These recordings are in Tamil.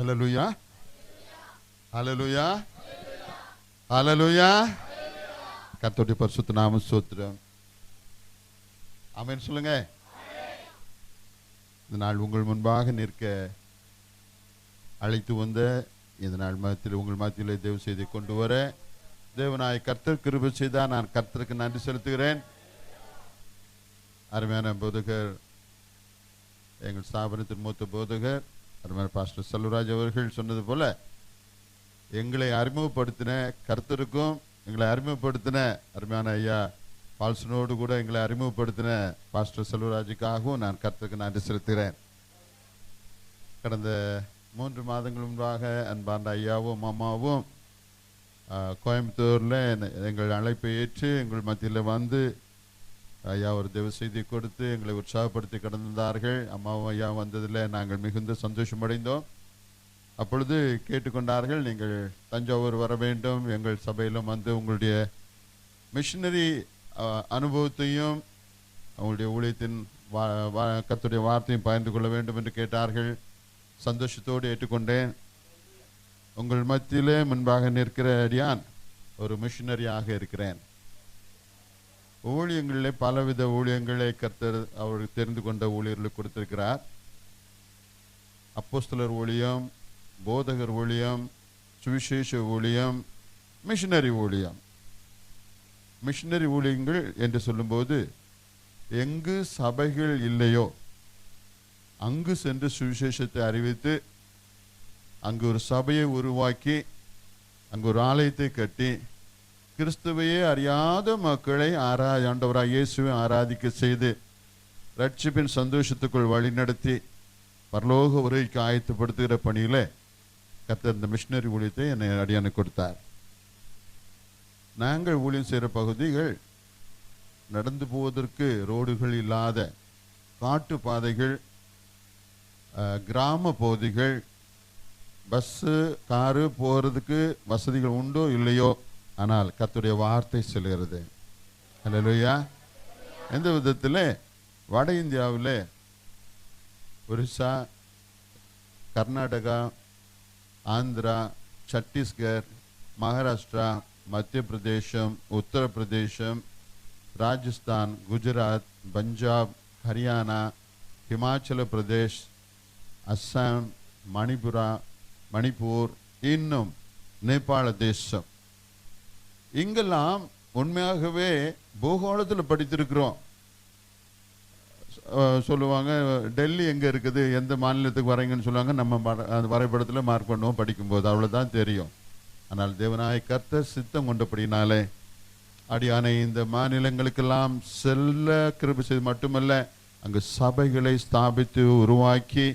ஹல்லேலூயா, ஹல்லேலூயா, ஹல்லேலூயா. கர்த்தருடைய பரிசுத்த நாமம் ஸ்தோத்திரம். ஆமென் சொல்லுங்க. இந்த நாள் உங்கள் முன்பாக நிற்க அழைத்து வந்த இந்த நாள் மத்தியில் உங்கள் மத்தியிலே தேவ செய்தி கொண்டு வர தேவனாய் கர்த்தர் கிருபை செய்தார். நான் கர்த்தருக்கு நன்றி செலுத்துகிறேன். அருமையான போதகர், எங்கள் ஸ்தாபனத்தின் மூத்த போதகர் அருமையான பாஸ்டர் செல்வராஜ் அவர்கள் சொன்னது போல எங்களை அறிமுகப்படுத்தின கர்த்தருக்கும் எங்களை அறிமுகப்படுத்தின அருமையான ஐயா பால்சனோடு கூட எங்களை அறிமுகப்படுத்தின பாஸ்டர் செல்வராஜுக்காகவும் நான் கர்த்தருக்கு நன்றி செலுத்துகிறேன். கடந்த 3 மாதங்கள் முன்பாக அன்பார்ந்த ஐயாவும் அம்மாவும் கோயம்புத்தூரில் எங்கள் அழைப்பை ஏற்று எங்கள் மத்தியில் வந்து ஐயா ஒரு தேவ செய்தி கொடுத்து எங்களை உற்சாகப்படுத்தி கடந்தார்கள். அம்மாவும் ஐயா வந்ததில் நாங்கள் மிகுந்த சந்தோஷம் அடைந்தோம். அப்பொழுது கேட்டுக்கொண்டார்கள், நீங்கள் தஞ்சாவூர் வர வேண்டும், எங்கள் சபையிலும் வந்து உங்களுடைய மிஷினரி அனுபவத்தையும் அவங்களுடைய ஊழியத்தின் கர்த்தருடைய வார்த்தையும் பகிர்ந்து கொள்ள வேண்டும் என்று கேட்டார்கள். சந்தோஷத்தோடு ஏற்றுக்கொண்டேன். உங்கள் மத்தியிலே முன்பாக நிற்கிற அடியான் ஒரு மிஷினரியாக இருக்கிறேன். ஊழியங்களிலே பலவித ஊழியங்களை கர்த்தர் அவருக்கு தெரிந்து கொண்ட ஊழியர்களுக்கு கொடுத்திருக்கிறார். அப்போஸ்தலர் ஊழியம், போதகர் ஊழியம், சுவிசேஷ ஊழியம், மிஷினரி ஊழியம். மிஷினரி ஊழியங்கள் என்று சொல்லும்போது எங்கு சபைகள் இல்லையோ அங்கு சென்று சுவிசேஷத்தை அறிவித்து அங்கு ஒரு சபையை உருவாக்கி அங்கு ஒரு ஆலயத்தை கட்டி கிறிஸ்துவையே அறியாத மக்களை ஆண்டவராய் இயேசுவை ஆராதிக்க செய்து ரட்சிப்பின் சந்தோஷத்துக்குள் வழிநடத்தி பரலோக உரைக்கு ஆயத்தப்படுத்துகிற பணியில கர்த்தர் இந்த மிஷினரி ஊழியத்தை என்னை அடியானுக்கு கொடுத்தார். நாங்கள் ஊழியம் செய்கிற பகுதிகள் நடந்து போவதற்கு ரோடுகள் இல்லாத காட்டு பாதைகள், கிராம பகுதிகள், பஸ்ஸு காரு போகிறதுக்கு வசதிகள் உண்டோ இல்லையோ, ஆனால் கர்த்தருடைய வார்த்தை சொல்கிறது. ஹல்லேலூயா. எந்த விதத்தில் வட இந்தியாவில் ஒரிசா, கர்நாடகா, ஆந்திரா, சத்தீஸ்கர், மகாராஷ்டிரா, மத்திய பிரதேசம், உத்தரப்பிரதேசம், ராஜஸ்தான், குஜராத், பஞ்சாப், ஹரியானா, ஹிமாச்சல பிரதேஷ், அஸ்ஸாம், மணிப்பூர், இன்னும் நேபாள தேசம், இங்கெல்லாம் உண்மையாகவே பூகோளத்தில் படித்திருக்கிறோம். சொல்லுவாங்க, டெல்லி எங்கே இருக்குது, எந்த மாநிலத்துக்கு வரீங்கன்னு சொல்லுவாங்க. நம்ம அந்த வரைபடத்தில் மார்க் பண்ணுவோம் படிக்கும்போது, அவ்வளோதான் தெரியும். ஆனால் தேவனாய் கர்த்தர் சித்தம் கொண்டபடினாலே அடியானை இந்த மாநிலங்களுக்கெல்லாம் செல்ல கிருபை செய்து மட்டுமல்ல, அங்கு சபைகளை ஸ்தாபித்து உருவாக்கி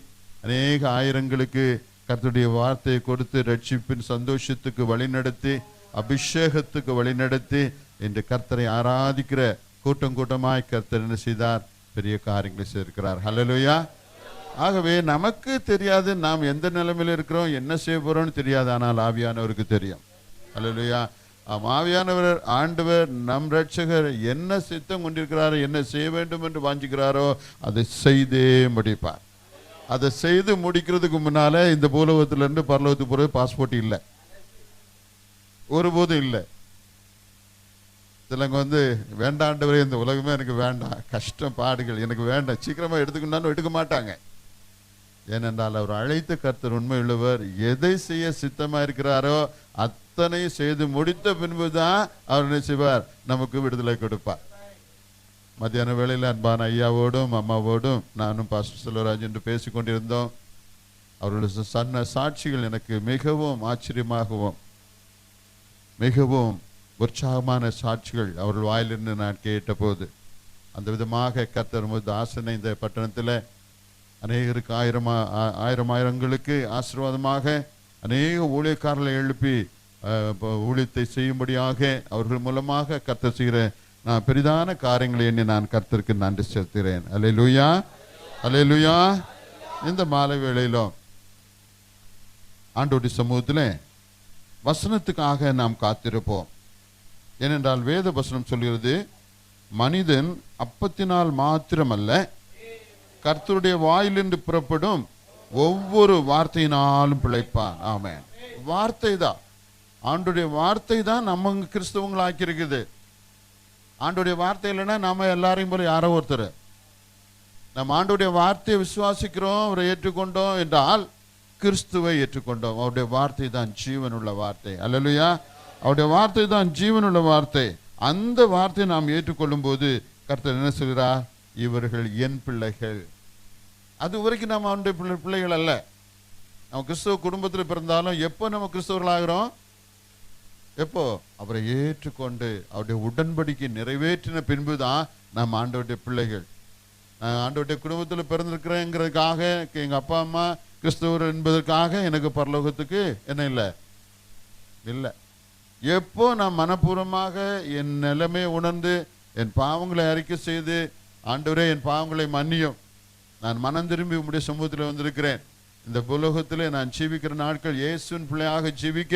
அநேக ஆயிரங்களுக்கு கர்த்தருடைய வார்த்தையை கொடுத்து ரட்சிப்பின் சந்தோஷத்துக்கு வழிநடத்தி அபிஷேகத்துக்கு வழிநடத்தி இன்று கர்த்தரை ஆராதிக்கிற கூட்டம் கூட்டமாய் கர்த்தர் என்ன செய்தார்? பெரிய காரியங்களை செய்திருக்கிறார். ஹல்லேலூயா. ஆகவே நமக்கு தெரியாது நாம் எந்த நிலைமையில் இருக்கிறோம், என்ன செய்ய போறோம்னு தெரியாது. ஆனால் ஆவியானவருக்கு தெரியும். ஹல்லேலூயா. ஆவியானவர் ஆண்டவர் நம் ரட்சகர் என்ன சித்தம் கொண்டிருக்கிறாரோ, என்ன செய்ய வேண்டும் என்று வாஞ்சிக்கிறாரோ அதை செய்தே முடிப்பார். அதை செய்து முடிக்கிறதுக்கு முன்னால இந்த பூலோகத்திலிருந்து பரலோகத்துக்கு போறது பாஸ்போர்ட் இல்லை, ஒருபோதும் இல்லை. சிலங்க வேண்டாண்டவரே, இந்த உலகமே எனக்கு வேண்டாம், கஷ்டம் பாடுகள் எனக்கு வேண்டாம், சீக்கிரமா எடுத்துக்கணும்னு எடுக்க மாட்டாங்க. ஏனென்றால் அவர் அழைத்த கர்த்தர் உண்மை உள்ளவர். எதை செய்ய சித்தமா இருக்கிறாரோ அத்தனை செய்து முடித்த பின்புதான் அவர் என்ன செய்வார்? நமக்கு விடுதலை கொடுப்பார். மத்தியான வேளையில் அன்பான ஐயாவோடும் அம்மாவோடும் நானும் பாஸ்டர் செல்வராஜ் என்று பேசிக்கொண்டிருந்தோம். அவர்களுடைய சொன்ன சாட்சிகள் எனக்கு மிகவும் ஆச்சரியமாகவும் மிகவும் உற்சாகமான சாட்சிகள் அவர்கள் வாயிலிருந்து நான் கேட்ட போது, அந்த விதமாக கர்த்தர் ஆசனை இந்த பட்டணத்தில் அநேகருக்கு ஆயிரங்களுக்கு ஆசீர்வாதமாக அநேக ஊழியக்காரர்களை எழுப்பி ஊழியத்தை செய்யும்படியாக அவர்கள் மூலமாக கர்த்தர் செய்கிற நான் பெரிதான காரியங்களை எண்ணி நான் கர்த்தருக்கு நன்றி செலுத்துகிறேன். அல்லேலூயா, அல்லேலூயா. இந்த மாலை வேளையிலும் ஆண்டவருடைய சமூகத்தில் வசனத்துக்காக நாம் காத்திருப்போம். ஏனென்றால் வேத வசனம் சொல்கிறது, மனிதன் அப்பத்தினால் மாத்திரமல்ல கர்த்தருடைய வாயிலிருந்து புறப்படும் ஒவ்வொரு வார்த்தையினாலும் பிழைப்பான். ஆமென். வார்த்தை தான், ஆண்டுடைய வார்த்தை தான் நம்ம கிறிஸ்தவங்களாக்கி இருக்குது. ஆண்டுடைய வார்த்தை இல்லைன்னா நாம எல்லாரையும் போல யாரோ ஒருத்தர். நம்ம ஆண்டுடைய வார்த்தையை விசுவாசிக்கிறோம், அவரை ஏற்றுக்கொண்டோம் என்றால் கிறிஸ்துவை ஏற்றுக்கொண்டோம். அவருடைய வார்த்தை தான் ஜீவனுள்ள வார்த்தை. அல்லேலூயா. அவருடைய வார்த்தை தான் ஜீவனுள்ள வார்த்தை. அந்த வார்த்தையை நாம் ஏற்றுக்கொள்ளும் போது கர்த்தர் என்ன சொல்கிறார்? இவர்கள் என் பிள்ளைகள். அது வரைக்கும் நம்ம அவனுடைய பிள்ளைகள் அல்ல. நம்ம கிறிஸ்தவ குடும்பத்தில் பிறந்தாலும் எப்போ நம்ம கிறிஸ்தவர்களாகிறோம்? எப்போ அவரை ஏற்றுக்கொண்டு அவருடைய உடன்படிக்கை நிறைவேற்றின பின்பு தான் நாம் ஆண்டவருடைய பிள்ளைகள். நான் ஆண்டவருடைய குடும்பத்தில் பிறந்திருக்கிறேங்கிறதுக்காக, எங்கள் அப்பா அம்மா கிறிஸ்தவர் என்பதற்காக எனக்கு பரலோகத்துக்கு என்ன இல்லை இல்லை. எப்போ நான் மனப்பூர்வமாக என் நிலைமையை உணர்ந்து என் பாவங்களை அறிக்கை செய்து, ஆண்டவரே என் பாவங்களை மன்னியும், நான் மனம் திரும்பி உம்முடைய சமூகத்தில் வந்திருக்கிறேன், இந்த புலோகத்தில் நான் ஜீவிக்கிற நாட்கள் இயேசுவின் பிள்ளையாக ஜீவிக்க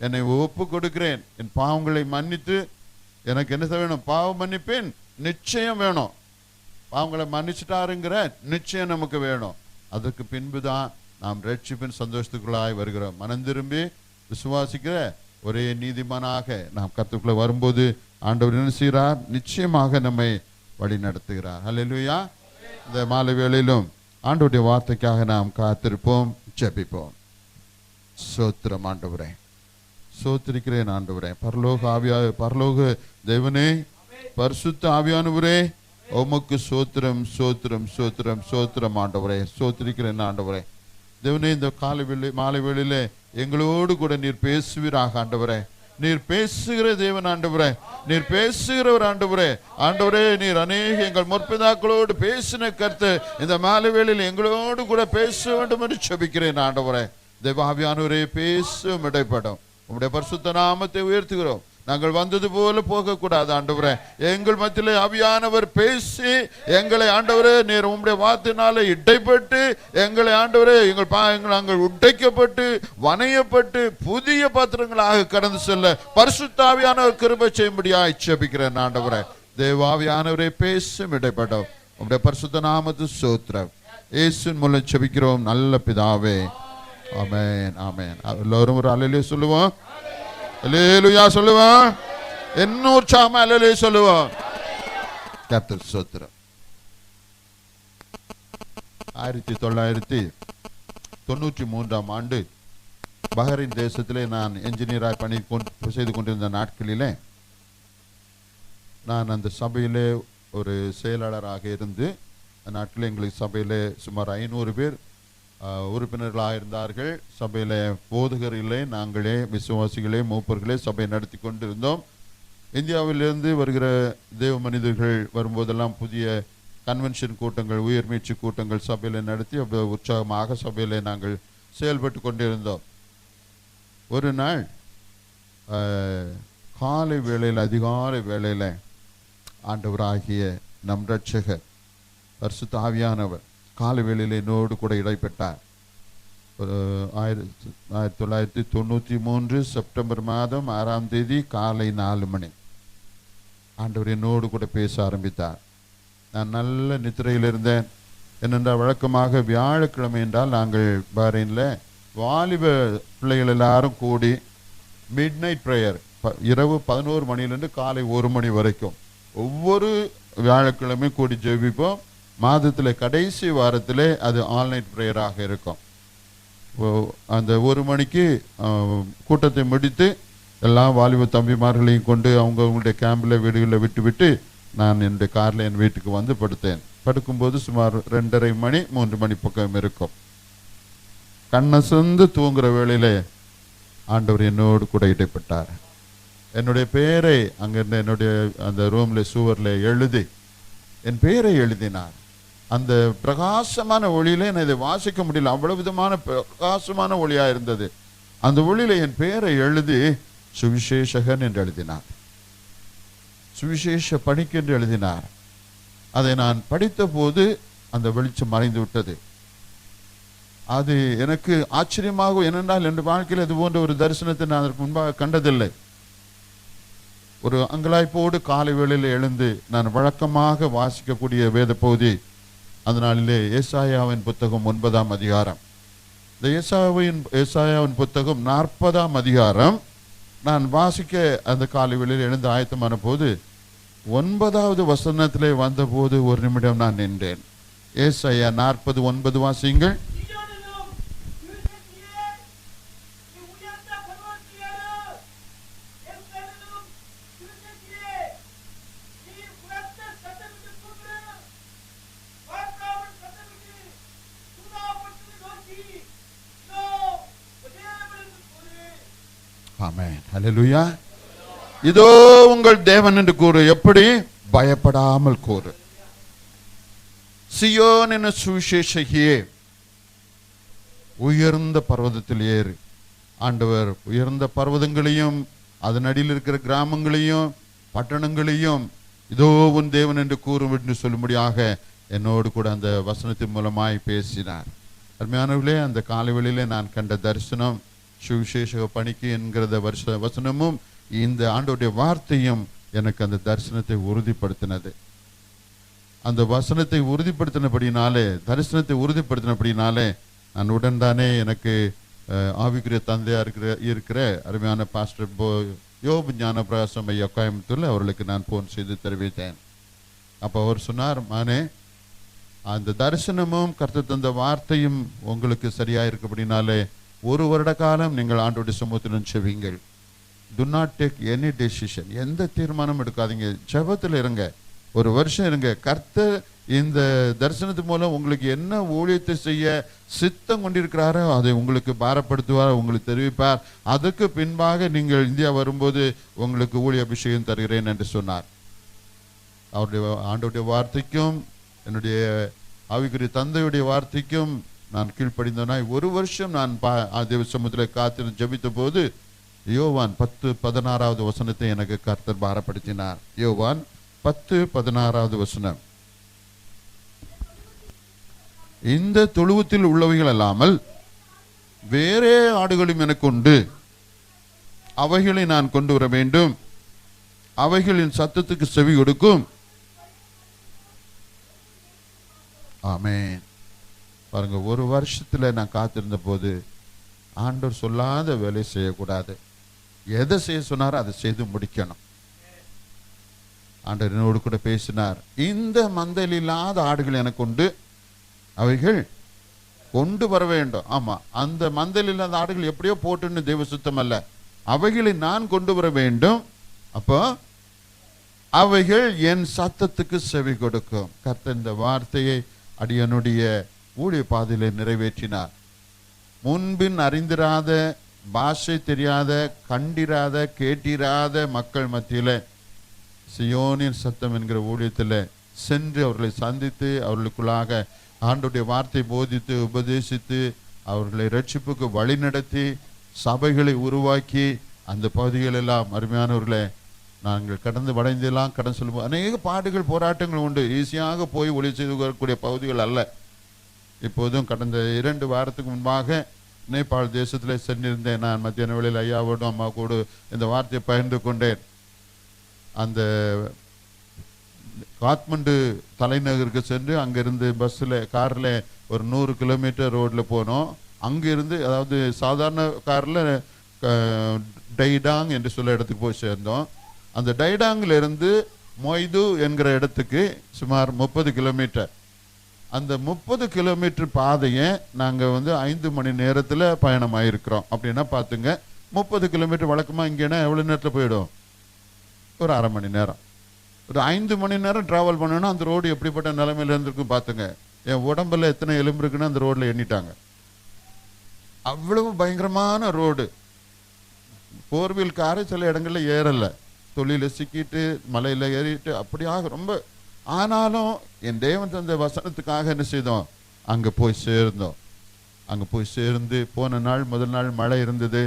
என்னை ஒப்பு கொடுக்கிறேன், என் பாவங்களை மன்னித்து எனக்கு என்ன வேணும்? பாவ மன்னிப்பேன் நிச்சயம் வேணும். பாவங்களை மன்னிச்சுட்டாருங்கிற நிச்சயம் நமக்கு வேணும். அதற்கு பின்புதான் நாம் ரட்சிப்பின் சந்தோஷத்துக்குள்ளாய் வருகிறோம். மனம் திரும்பி விசுவாசிக்கிற ஒரே நீதிமானாக நாம் கர்த்தருக்குள்ள வரும்போது ஆண்டவர் என்ன செய்கிறார்? நிச்சயமாக நம்மை வழி நடத்துகிறார். அல்லேலூயா. இந்த மாலை வேளையிலும் ஆண்டவருடைய வார்த்தைக்காக நாம் காத்திருப்போம், ஜெபிப்போம். சோத்திரம் ஆண்டவரே, சோத்திரிக்கிறேன் ஆண்டவரே. பரலோக தேவனே, பரிசுத்த ஆவியானவரே, உமக்கு சோத்திரம் சோத்திரம் சோத்திரம் சோத்திரம் ஆண்டவரே. சோத்திரிக்கிறேன் ஆண்டவரே. தேவனே, இந்த மாலை வேளையிலே எங்களோடு கூட நீர் பேசுவீராக ஆண்டவரே. நீர் பேசுகிற தேவன் ஆண்டவரே, நீர் பேசுகிறவர் ஆண்டவரே. ஆண்டவரே, நீர் அநேக எங்கள் முற்பிதாக்களோடு பேசின கருத்து இந்த மாலை வேளையில் எங்களோடு கூட பேச வேண்டும் என்று ஜெபிக்கிறேன் ஆண்டவரே. தேவாவியானவரே, பேசும் இடைப்படும். உம்முடைய பரிசுத்த நாமத்தை உயர்த்துகிறோம். நாங்கள் வந்தது போல போகக்கூடாது ஆண்டவரே. எங்கள் மத்தியிலே ஆவியானவர் பேசி எங்களை ஆண்டவரே நீர் உம்முடைய வார்த்தையினால இடைப்பட்டு எங்களை ஆண்டவரே நாங்கள் உடைக்கப்பட்டு வணையப்பட்டு புதிய பாத்திரங்களாக கடந்து செல்ல பரிசுத்த ஆவியானவர் கிருபை செய்யும்படியாய் ஜெபிக்கிறேன் ஆண்டவரே. தேவாவியானவரே, பேசும் இடைப்படும். உம்முடைய பரிசுத்த நாமத்து ஸ்தோத்திரம். இயேசுவின் மூலம் ஜெபிக்கிறோம் நல்ல பிதாவே. ஆமென் ஆமென். எல்லாரும் ஒரு அல்லேலூயா சொல்லுவோம். அல்லேலூயா சொல்லுவோம். என்ன உற்சாகமா அல்லேலூயா சொல்லுவோம். கர்த்தர் ஸ்தோத்திரம். 1993ஆம் ஆண்டு பஹ்ரைன் தேசத்திலே நான் என்ஜினியராக பணி செய்து கொண்டிருந்த நாட்களிலே நான் அந்த சபையிலே ஒரு செயலாளராக இருந்து, அந்த நாட்களில் எங்களுக்கு சபையிலே சுமார் 500 பேர் உறுப்பினர்களாக இருந்தார்கள். சபையில் போதகர் இல்லை, நாங்களே விசுவாசிகளே மூப்பர்களே சபையை நடத்தி கொண்டிருந்தோம். இந்தியாவிலிருந்து வருகிற தேவ மனிதர்கள் வரும்போதெல்லாம் புதிய கன்வென்ஷன் கூட்டங்கள், உயர்மீட்சி கூட்டங்கள் சபையில் நடத்தி உற்சாகமாக சபையில் நாங்கள் செயல்பட்டு கொண்டிருந்தோம். ஒரு நாள் காலை வேளையில், அதிகாலை வேளையில் ஆண்டவராகிய நம் இரட்சகர் பரிசுத்த ஆவியானவர் காலை வேளையில் என்னோடு கூட இடைப்பட்டார். 1993 செப்டம்பர் மாதம் 6ஆம் தேதி காலை 4 மணி ஆண்டவர் என்னோடு கூட பேச ஆரம்பித்தார். நான் நல்ல நித்திரையில் இருந்தேன். என்னென்றால் வழக்கமாக வியாழக்கிழமை என்றால் நாங்கள் பஹ்ரைனில் வாலிப பிள்ளைகள் எல்லாரும் கூடி மிட் நைட் ப்ரேயர், இரவு 11 மணிலிருந்து காலை 1 மணி வரைக்கும் ஒவ்வொரு வியாழக்கிழமை கூடி ஜெபிப்போம். மாதத்தில் கடைசி வாரத்தில் அது ஆன்லைன் ப்ரேயராக இருக்கும். அந்த 1 மணிக்கு கூட்டத்தை முடித்து எல்லா வாலிப தம்பிமார்களையும் கொண்டு அவங்களுடைய கேம்பில் வீடுகளில் விட்டு நான் என்னுடைய காரில் என் வீட்டுக்கு வந்து படுத்தேன். படுக்கும்போது சுமார் 2:30 மணி 3 மணி பக்கம் இருக்கும். கண்ணை சொந்து தூங்குற வேளையிலே ஆண்டவர் என்னோடு கூட இடைப்பட்டார். என்னுடைய பெயரை அங்கிருந்த என்னுடைய அந்த ரூமில் சுவரில் எழுதி என் பெயரை எழுதினார். அந்த பிரகாசமான ஒளியில என்னை இதை வாசிக்க முடியல, அவ்வளவு விதமான பிரகாசமான ஒளியா இருந்தது. அந்த ஒளியில என் பெயரை எழுதி சுவிசேஷகன் என்று எழுதினார், சுவிசேஷ பணிக்கு என்று எழுதினார். அதை நான் படித்த போது அந்த வெளிச்சம் மறைந்து விட்டது. அது எனக்கு ஆச்சரியமாக, என்னென்றால் என் வாழ்க்கையில் இது போன்ற ஒரு தரிசனத்தை நான் அதற்கு முன்பாக கண்டதில்லை. ஒரு அங்கலாய்ப்போடு காலை வேளையில் எழுந்து நான் வழக்கமாக வாசிக்கக்கூடிய வேத பகுதி அந்த நாளிலே ஏசாயாவின் புத்தகம் 9ஆம் அதிகாரம் இந்த ஏசாயாவின் புத்தகம் 40ஆம் அதிகாரம் நான் வாசிக்க அந்த காலை வேளையில் எழுந்து ஆயத்தமான போது 9வது வசனத்திலே வந்தபோது ஒரு நிமிடம் நான் நின்றேன். ஏசாயா 40:9 வாசியுங்கள். ஆமென், ஹல்லேலூயா. இதோ உங்கள் தேவன் என்று கூறு. எப்படி? பயப்படாமல் கூறு. சியோன் என சுவிசேஷகியே, உயர்ந்த பர்வதத்தில் ஏறு. ஆண்டவர் உயர்ந்த பர்வதங்களையும் அதன் அடியில் இருக்கிற கிராமங்களையும் பட்டணங்களையும் இதோ உன் தேவன் என்று கூறும் என்று சொல்லும்படியாக என்னோடு கூட அந்த வசனத்தின் மூலமாய் பேசினார். அருமையானவர்களே, அந்த காலைவெளியிலே நான் கண்ட தரிசனம் சுவிசேஷ பணிக்கு என்கிற வசனமும் இந்த ஆண்டோடைய வார்த்தையும் எனக்கு அந்த தரிசனத்தை உறுதிப்படுத்தினது. அந்த வசனத்தை உறுதிப்படுத்தினபடினாலே, தரிசனத்தை உறுதிப்படுத்தினபடினாலே நான் உடன் தானே எனக்கு ஆவிக்குரிய தந்தையா இருக்கிற அருமையான பாஸ்டர் யோபு ஞானபிரகாசம் ஐயா கோயம்புத்தூர்ல அவர்களுக்கு நான் போன் செய்து தெரிவித்தேன். அப்போ அவர் சொன்னார், மானே, அந்த தரிசனமும் கர்த்தர் தந்த வார்த்தையும் உங்களுக்கு சரியா இருக்கப்படினாலே 1 வருட காலம் நீங்கள் ஆண்டோடைய சமூகத்திலும் செவிங்கள். Do not take any decision, எந்த தீர்மானம் எடுக்காதீங்க, ஜெபத்தில் இருங்க, 1 வருஷம் இருங்க. கர்த்தர் இந்த தரிசனத்து மூலம் உங்களுக்கு என்ன ஊழியத்தை செய்ய சித்தம் கொண்டிருக்கிறாரோ அதை உங்களுக்கு பாரப்படுத்துவார், உங்களுக்கு தெரிவிப்பார். அதுக்கு பின்பாக நீங்கள் இந்தியா வரும்போது உங்களுக்கு ஊழிய அபிஷேகம் தருகிறேன் என்று சொன்னார். அவருடைய ஆண்டோடைய வார்த்தைக்கும் என்னுடைய ஆவிக்குரிய தந்தையுடைய வார்த்தைக்கும் நான் கீழ்ப்படிந்தவனாய் 1 வருஷம் நான் தேவ சமூகத்தில் காத்திருந்து ஜெபித்த போது யோவான் 10:16 வசனத்தை எனக்கு கர்த்தர் பாரப்படுத்தினார். யோவான் 10:16 வசனம். இந்த தொழுவத்தில் உள்ளவைகள் அல்லாமல் வேறே ஆடுகளும் எனக்கு உண்டு, அவைகளை நான் கொண்டு வர வேண்டும், அவைகளின் சத்தத்துக்கு செவி கொடுக்கும். ஆமென். பாருங்க, 1 வருஷத்துல நான் காத்திருந்த போது ஆண்டவர் சொல்லாத வேலை செய்யக்கூடாது. எதை செய்ய சொன்னாரோ அதை செய்து முடிக்கணும். ஆண்டவர் என்னோடு கூட பேசினார். இந்த மந்தையில் இல்லாத ஆடுகள் எனக்கு உண்டு, அவைகள் கொண்டு வர வேண்டும். ஆமா, அந்த மந்தையில் இல்லாத ஆடுகள் எப்படியோ போட்டுன்னு தெய்வ சுத்தம் அல்ல, அவைகளை நான் கொண்டு வர வேண்டும். அப்போ அவைகள் என் சத்தத்துக்கு செவி கொடுக்கும். கர்த்தர் இந்த வார்த்தையை அடியனுடைய ஊழிய பாதையிலே நிறைவேற்றினார். முன்பின் அறிந்திராத, பாஷை தெரியாத, கண்டிராத, கேட்டிராத மக்கள் மத்தியில சியோனின் சத்தம் என்கிற ஊழியத்தில் சென்று அவர்களை சந்தித்து அவர்களுக்குள்ளாக ஆண்டவருடைய வார்த்தை போதித்து உபதேசித்து அவர்களை ரட்சிப்புக்கு வழி நடத்தி சபைகளை உருவாக்கி அந்த பகுதிகளெல்லாம் அருமையானவர்களை நாங்கள் கடந்து வடைந்தெல்லாம் கடன் சொல்லுவோம். அநேக பாடுகள் போராட்டங்கள் உண்டு. ஈஸியாக போய் ஒளி செய்து வரக்கூடிய பகுதிகள் அல்ல. இப்போதும் கடந்த 2 வாரத்துக்கு முன்பாக நேபாள் தேசத்தில் சென்றிருந்தேன். நான் மத்தியான வேளையில் ஐயாவோடும் அம்மா கூட இந்த வார்த்தையை பகிர்ந்து கொண்டேன். அந்த காத்மண்டு தலைநகருக்கு சென்று அங்கிருந்து பஸ்ஸில் காரில் ஒரு 100 கிலோமீட்டர் ரோடில் போனோம். அங்கிருந்து, அதாவது சாதாரண காரில் டைடாங் என்று சொல்ல இடத்துக்கு போய் சேர்ந்தோம். அந்த டைடாங்கில் இருந்து மொய்து என்கிற இடத்துக்கு சுமார் 30 கிலோமீட்டர். அந்த 30 கிலோமீட்டர் பாதையை நாங்கள் 5 மணி நேரத்தில் பயணமாயிருக்கிறோம். அப்படின்னா பார்த்துங்க, 30 கிலோமீட்டர் வழக்கமாக இங்கேனா எவ்வளோ நேரத்தில் போயிடும்? ஒரு அரை மணி நேரம். ஒரு 5 மணி நேரம் ட்ராவல் பண்ணணும்னா அந்த ரோடு எப்படிப்பட்ட நிலைமையில இருந்திருக்கும் பார்த்துங்க. என் உடம்புல எத்தனை எலும்பு இருக்குன்னு அந்த ரோடில் எண்ணிட்டாங்க. அவ்வளவு பயங்கரமான ரோடு. 4 வீல் காரு சில இடங்களில் ஏறலை, தொழில சிக்கிட்டு மலையில் ஏறிட்டு அப்படியாக ரொம்ப. ஆனாலும் என் தேவன் தந்த வசனத்துக்காக என்ன செய்தோம்? அங்கே போய் சேர்ந்தோம். அங்கே போய் சேர்ந்து போன நாள் முதல் நாள் மழை இருந்தது.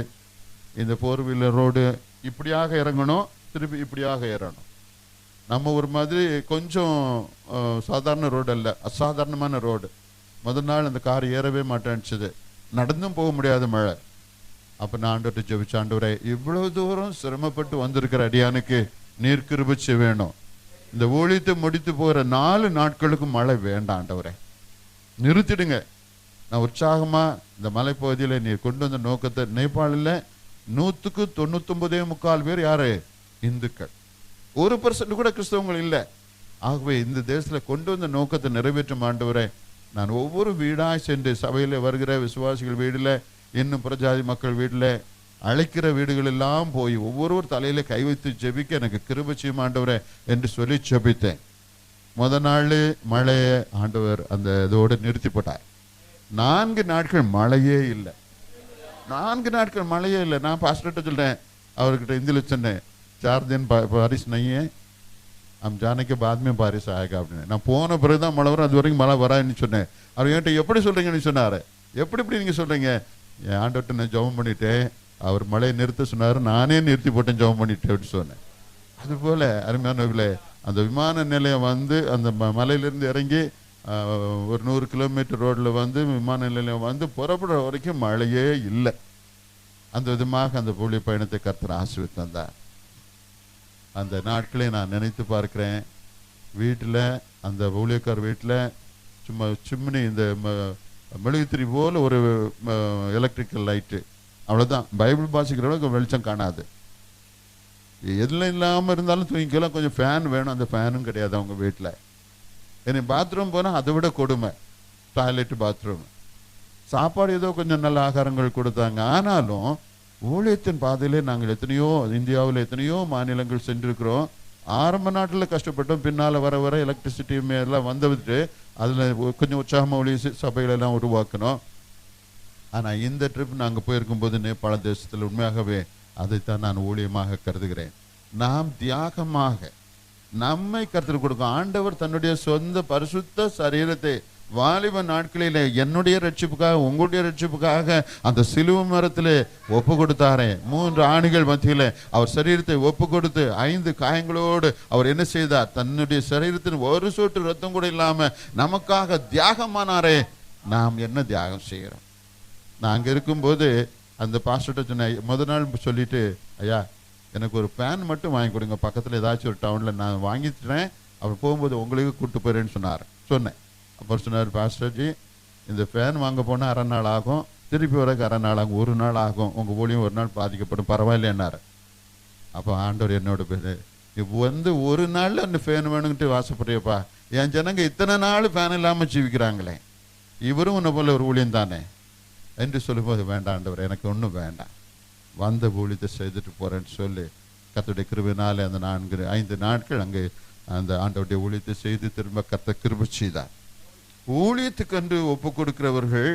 இந்த 4 வீலர் ரோடு இப்படியாக இறங்கணும், திருப்பி இப்படியாக ஏறணும். நம்ம ஒரு மாதிரி கொஞ்சம் சாதாரண ரோடு அல்ல, அசாதாரணமான ரோடு. முதல் நாள் அந்த கார் ஏறவே மாட்டேன்னுச்சுது, நடந்தும் போக முடியாத மழை. அப்போ நான் ஆண்டவர்கிட்ட ஜெபிச்ச, ஆண்டவரே, இவ்வளவு தூரம் சிரமப்பட்டு வந்திருக்கிற அடியானுக்கு நீர் கிருபை வேணும். இந்த ஊழியத்தை முடித்து போகிற 4 நாட்களுக்கு மழை வேண்டாம் ஆண்டவரே, நிறுத்திடுங்க. நான் உற்சாகமா இந்த மலைப்பகுதியில் நீ கொண்டு வந்த நோக்கத்தை, நேபாளில் 99.4% பேர் யாரு? இந்துக்கள். 1% கூட கிறிஸ்தவங்கள் இல்லை. ஆகவே இந்த தேசத்தில் கொண்டு வந்த நோக்கத்தை நிறைவேற்றும் ஆண்டவரே, நான் ஒவ்வொரு வீடாய் சென்று சபையில் வருகிற விசுவாசிகள் வீடுல, இன்னும் புறஜாதி மக்கள் வீட்டில், அழைக்கிற வீடுகள் எல்லாம் போய் ஒவ்வொருவர் தலையில கை வைத்து ஜெபிக்க எனக்கு கிருபை செய்யும் ஆண்டவரே என்று சொல்லி ஜெபித்தேன். முத நாள் மழையை ஆண்டவர் அந்த இதோடு நிறுத்தி போட்டார். 4 நாட்கள் மழையே இல்லை. 4 நாட்கள் மழையே இல்லை. நான் பாஸ்டர்கிட்ட சொல்றேன், அவர்கிட்ட இந்தியில் சொன்னேன், 4 दिन बारिश नहीं है, हम जाने के बाद में बारिश आएगा அப்படின்னு. நான் போன பிறகுதான் மழை வரும், அது வரைக்கும் மழை வரான்னு சொன்னேன். அவர் என்கிட்ட எப்படி சொல்றீங்கன்னு சொன்னாரு. எப்படி நீங்க சொல்றீங்க? என் ஆண்டவர்கிட்ட நான் ஜெபம் பண்ணிட்டேன், அவர் மழையை நிறுத்த சொன்னாரு, நானே நிறுத்தி போட்டேன் ஜெபம் பண்ணிட்டேன் அப்படின்னு சொன்னேன். அதுபோல அருமையானவர்களே, அந்த விமான நிலையம் வந்து அந்த மலையிலிருந்து இறங்கி ஒரு 100 கிலோமீட்டர் ரோட்ல வந்து விமான நிலையம் வந்து புறப்படுற வரைக்கும் மழையே இல்லை. அந்த விதமாக அந்த ஊழிய பயணத்தை கர்த்தர் ஆசீர்வதித்து தந்தார். அந்த நாட்களை நான் நினைத்து பார்க்கிறேன். வீட்டில் அந்த ஊழியக்கார் வீட்டில் சும்மா சிம்னி, இந்த மெழுகுத்திரி போல் ஒரு எலக்ட்ரிக்கல் லைட்டு, அவ்வளோதான். பைபிள் வாசிக்கிறவங்க வெளிச்சம் காணாது. எதில் இல்லாமல் இருந்தாலும் தூங்கிக்கலாம். கொஞ்சம் ஃபேன் வேணும், அந்த ஃபேனும் கிடையாது அவங்க வீட்டில். என்னை பாத்ரூம் போனால் அதை விட கொடுமை, டாய்லெட்டு பாத்ரூம். சாப்பாடு ஏதோ கொஞ்சம் நல்ல ஆகாரங்கள் கொடுத்தாங்க. ஆனாலும் ஊழியத்தின் பாதையிலே நாங்கள் இந்தியாவில் எத்தனையோ மாநிலங்கள் சென்றிருக்கிறோம். ஆரம்ப நாட்டில் கஷ்டப்பட்டோம், பின்னால் வர வர எலக்ட்ரிசிட்டி எல்லாம் வந்துட்டு அதில் கொஞ்சம் உற்சாகமாக ஊழிய சபைகளெல்லாம் உருவாக்கணும். ஆனால் இந்த ட்ரிப் நாங்கள் போயிருக்கும்போது நேபாள தேசத்தில் உண்மையாகவே அதைத்தான் நான் ஊழியமாக கருதுகிறேன். நாம் தியாகமாக நம்மை கர்த்தருக்கு கொடுக்கும். ஆண்டவர் தன்னுடைய சொந்த பரிசுத்த சரீரத்தை வாலிப நாட்களிலே என்னுடைய ரட்சிப்புக்காக, உங்களுடைய ரட்சிப்புக்காக அந்த சிலுவை மரத்திலே ஒப்பு கொடுத்தாரே. 3 ஆணிகள் மத்தியில அவர் சரீரத்தை ஒப்பு கொடுத்து 5 காயங்களோடு அவர் என்ன செய்தார்? தன்னுடைய சரீரத்தின் ஒரு சொட்டு ரத்தம் கூட இல்லாம நமக்காக தியாகமானாரே. நாம் என்ன தியாகம் செய்கிறோம்? நான் அங்கே இருக்கும்போது அந்த பாஸ்டர்கிட்ட சொன்னேன், முதல் நாள் சொல்லிட்டு, ஐயா எனக்கு ஒரு ஃபேன் மட்டும் வாங்கி கொடுங்க, பக்கத்தில் ஏதாச்சும் ஒரு டவுனில் நான் வாங்கிட்டுறேன், அவர் போகும்போது உங்களுக்கு கூப்பிட்டு போயிறேன்னு சொன்னேன். அப்புறம் சொன்னார், பாஸ்டர்ஜி இந்த ஃபேன் வாங்க போனால் 1/2 நாள் ஆகும், திருப்பி வரக்கு 1/2 நாள் ஆகும், 1 நாள் ஆகும், உங்கள் ஊழியம் 1 நாள் பாதிக்கப்படும், பரவாயில்லைன்னாரு. அப்போ ஆண்டவர் என்னோட பேர், இப்போ வந்து 1 நாளில் அந்த ஃபேன் வேணுங்கிட்டு வாசப்படுறியப்பா, என் ஜனங்க இத்தனை நாள் ஃபேன் இல்லாமல் ஜீவிக்கிறாங்களே, இவரும் உன்னை போல ஒரு ஊழியம் தானே என்று சொல்லும்போது, வேண்டாம் ஆண்டவர், எனக்கு ஒன்றும் வேண்டாம், வந்த ஊழியத்தை செய்துட்டு போகிறேன்னு சொல்லி கர்த்தருடைய கிருபையினாலே அந்த 4-5 நாட்கள் அங்கே அந்த ஆண்டவருடைய ஊழியத்தை செய்து திரும்ப கர்த்தர் கிருபை செய்தார். ஊழியத்துக்கென்று ஒப்பு கொடுக்கிறவர்கள்